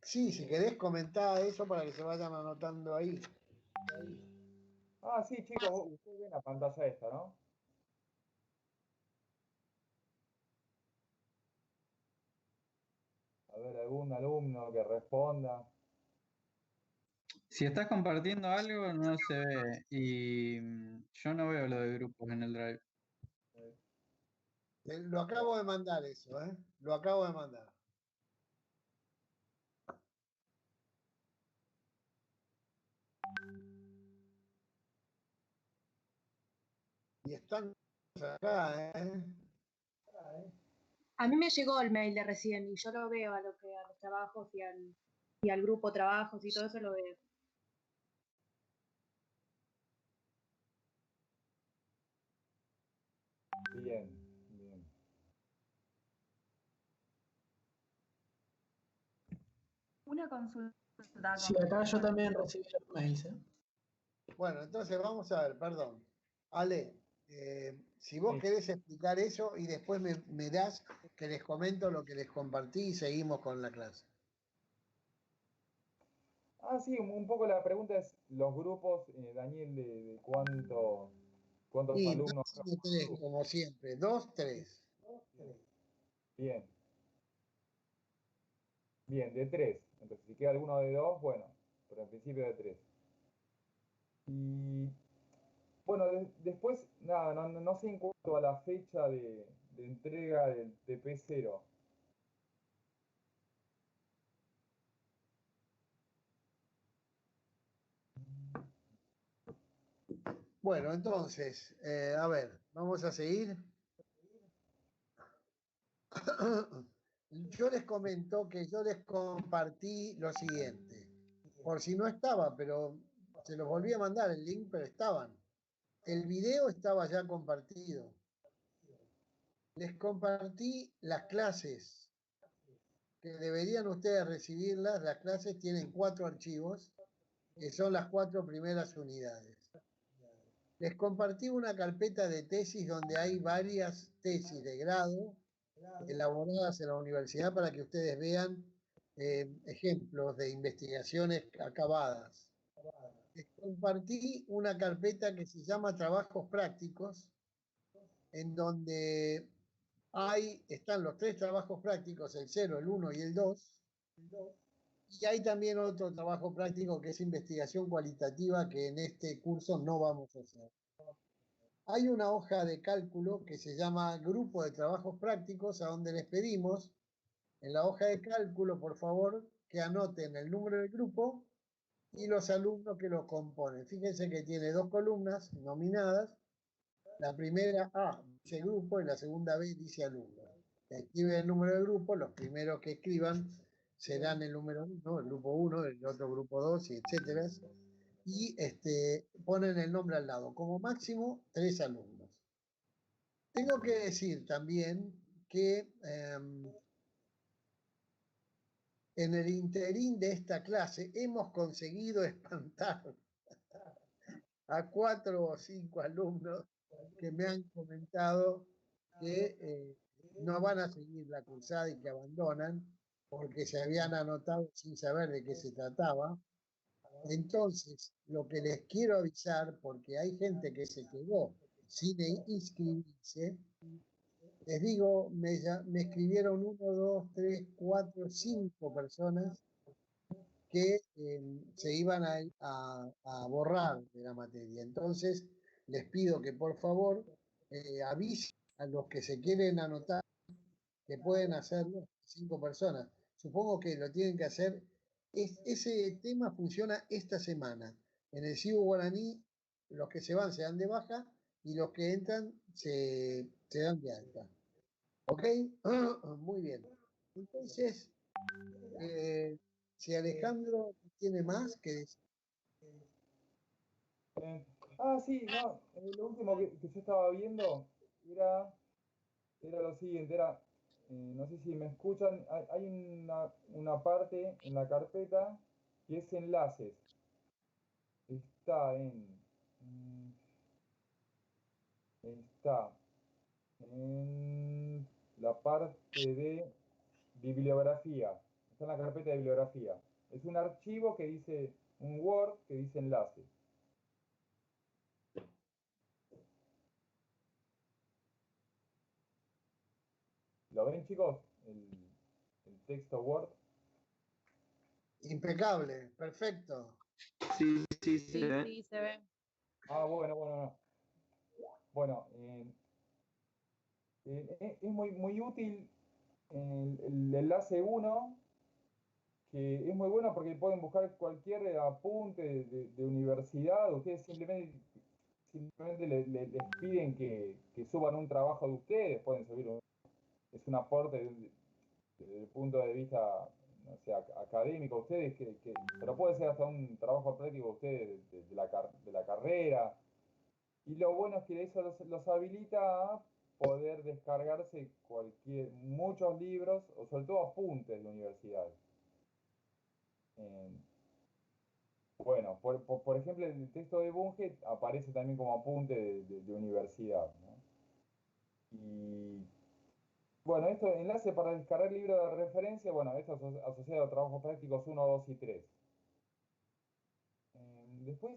sí, si querés comentar eso para que se vayan anotando ahí. Ah, sí, chicos, ustedes ven la pantalla esta, ¿no? A ver, algún alumno que responda. Si estás compartiendo algo, no se ve. Y yo no veo lo de grupos en el Drive. Lo acabo de mandar eso, ¿eh? Lo acabo de mandar. Y están acá, ¿eh? A mí me llegó el mail de recién y yo lo veo a los trabajos y al grupo trabajos y todo eso lo veo. Bien, bien. Una consulta. Sí, acá yo también recibí los mails, ¿eh? Bueno, entonces vamos a ver, perdón. Ale, si vos querés explicar eso y después me das que les comento lo que les compartí y seguimos con la clase. Ah, sí, un poco la pregunta es los grupos, Daniel, de cuántos Y alumnos. 2 y 3, como siempre. 2, 3. Bien. Bien, de 3. Entonces, si queda alguno de 2, bueno, pero en principio de 3. Y bueno, después, nada, no sé en cuanto a la fecha de entrega del TP0. Bueno, entonces, a ver, vamos a seguir. Yo les comento que yo les compartí lo siguiente, por si no estaba, pero se los volví a mandar el link, pero estaban. El video estaba ya compartido. Les compartí las clases, que deberían ustedes recibirlas. Las clases tienen 4 archivos, que son las 4 primeras unidades. Les compartí una carpeta de tesis donde hay varias tesis de grado elaboradas en la universidad para que ustedes vean ejemplos de investigaciones acabadas. Les compartí una carpeta que se llama Trabajos Prácticos, en donde están los 3 trabajos prácticos, el 0, el 1 y el 2. Y hay también otro trabajo práctico que es investigación cualitativa, que en este curso no vamos a hacer. Hay una hoja de cálculo que se llama Grupo de Trabajos Prácticos, a donde les pedimos en la hoja de cálculo, por favor, que anoten el número del grupo y los alumnos que lo componen. Fíjense que tiene 2 columnas nominadas. La primera A dice grupo y la segunda B dice alumno. Escriben el número del grupo, los primeros que escriban serán el número 1, el grupo 1, el otro grupo 2, y etcétera. Y ponen el nombre al lado. Como máximo, 3 alumnos. Tengo que decir también que en el interín de esta clase hemos conseguido espantar a 4 o 5 alumnos que me han comentado que no van a seguir la cursada y que abandonan porque se habían anotado sin saber de qué se trataba. Entonces, lo que les quiero avisar, porque hay gente que se quedó sin inscribirse, les digo, me escribieron 1, 2, 3, 4, 5 personas que se iban a borrar de la materia. Entonces, les pido que por favor avisen a los que se quieren anotar que pueden hacerlo 5 personas. Supongo que lo tienen que hacer. Ese tema funciona esta semana. En el Cibo Guaraní, los que se van de baja y los que entran se dan de alta. ¿Ok? Muy bien. Entonces, si Alejandro tiene más que decir. Sí, no, lo último que yo estaba viendo era lo siguiente, no sé si me escuchan, hay una parte en la carpeta que es enlaces. Está en la parte de bibliografía. Está en la carpeta de bibliografía. Es un archivo que dice, un Word que dice enlaces. ¿Lo ven, chicos? El texto Word. Impecable, perfecto. Sí, sí, se ve. Sí, se ve. Bueno. Bueno, es muy útil el enlace 1, que es muy bueno porque pueden buscar cualquier apunte de universidad. Ustedes simplemente les piden que suban un trabajo de ustedes, pueden subir es un aporte desde el punto de vista, no sé, académico, ustedes, pero puede ser hasta un trabajo práctico de ustedes de la carrera. Y lo bueno es que eso los habilita a poder descargarse muchos libros, o sobre todo apuntes de universidades. Bueno, por ejemplo, el texto de Bunge aparece también como apunte de universidad, ¿no? Y bueno, esto, enlace para descargar libros de referencia, bueno, esto es asociado a trabajos prácticos 1, 2 y 3. Después,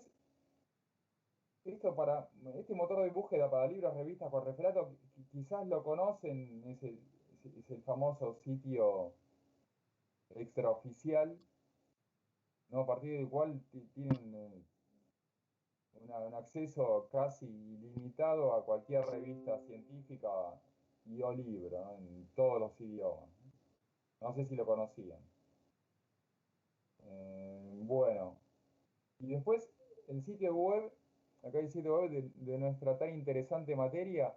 este motor de búsqueda para libros, revistas con referato, quizás lo conocen, es el famoso sitio extraoficial, ¿no? A partir del cual tienen un acceso casi ilimitado a cualquier revista científica y o libro, ¿no? En todos los idiomas. No sé si lo conocían. Bueno, y después el sitio web, acá hay el sitio web de nuestra tan interesante materia.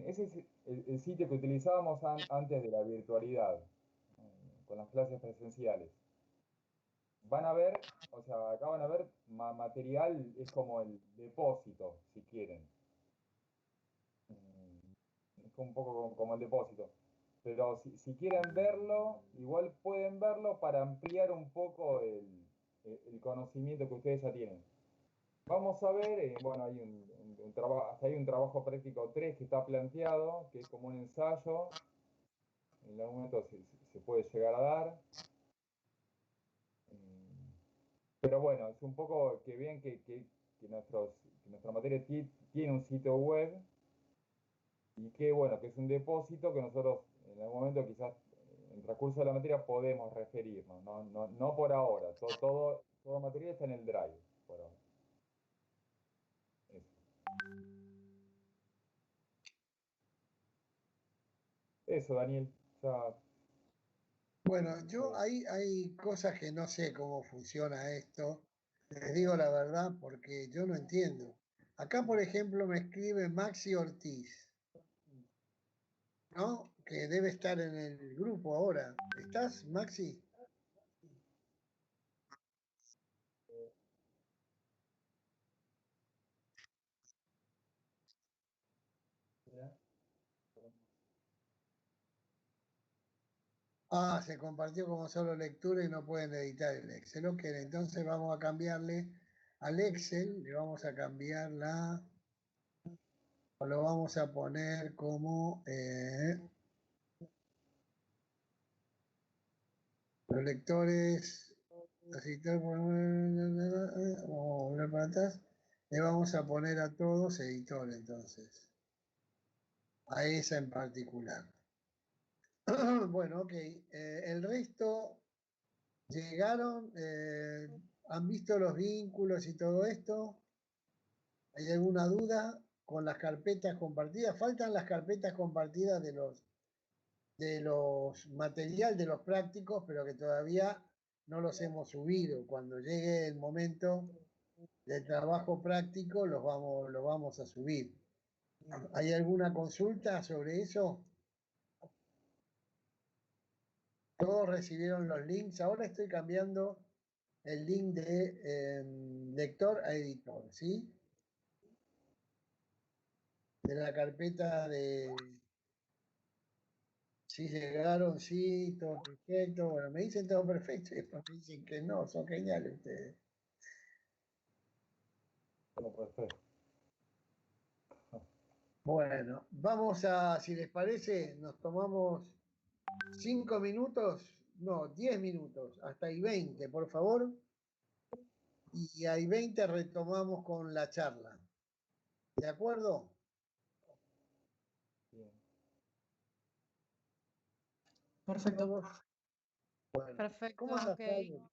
Ese es el sitio que utilizábamos antes de la virtualidad, con las clases presenciales. Van a ver, o sea, acá van a ver material, es como el depósito, si quieren. Es un poco como el depósito. Pero si quieren verlo, igual pueden verlo para ampliar un poco el conocimiento que ustedes ya tienen. Vamos a ver, bueno, hasta hay un trabajo práctico 3 que está planteado, que es como un ensayo. En algún momento se puede llegar a dar. Pero bueno, es un poco que vean que nuestra materia tiene un sitio web y que bueno, que es un depósito que nosotros en algún momento quizás en el transcurso de la materia podemos referirnos, no por ahora, toda materia está en el Drive por ahora. Eso, Daniel. Ya, Bueno, hay cosas que no sé cómo funciona esto. Les digo la verdad porque yo no entiendo. Acá, por ejemplo, me escribe Maxi Ortiz, ¿no? Que debe estar en el grupo ahora. ¿Estás, Maxi? Ah, se compartió como solo lectura y no pueden editar el Excel. Ok, entonces vamos a cambiarle al Excel, le vamos a cambiar o lo vamos a poner como los lectores, así todo, vamos a volver para atrás, le vamos a poner a todos editor entonces, a esa en particular. Bueno, ok, el resto llegaron, han visto los vínculos y todo esto. ¿Hay alguna duda con las carpetas compartidas? Faltan las carpetas compartidas de los materiales, de los prácticos, pero que todavía no los hemos subido. Cuando llegue el momento del trabajo práctico, lo vamos a subir. ¿Hay alguna consulta sobre eso? Todos recibieron los links. Ahora estoy cambiando el link de lector a editor, ¿sí? De la carpeta de... Sí, llegaron, sí, todo perfecto. Bueno, me dicen todo perfecto y después me dicen que no, son geniales ustedes. Todo perfecto. Bueno, vamos a, si les parece, nos tomamos 5 minutos, no, 10 minutos, hasta ahí 20, por favor. Y ahí 20 retomamos con la charla. ¿De acuerdo? Bien. Perfecto. Bueno, Perfecto, ¿cómo andas, ok. Pablo?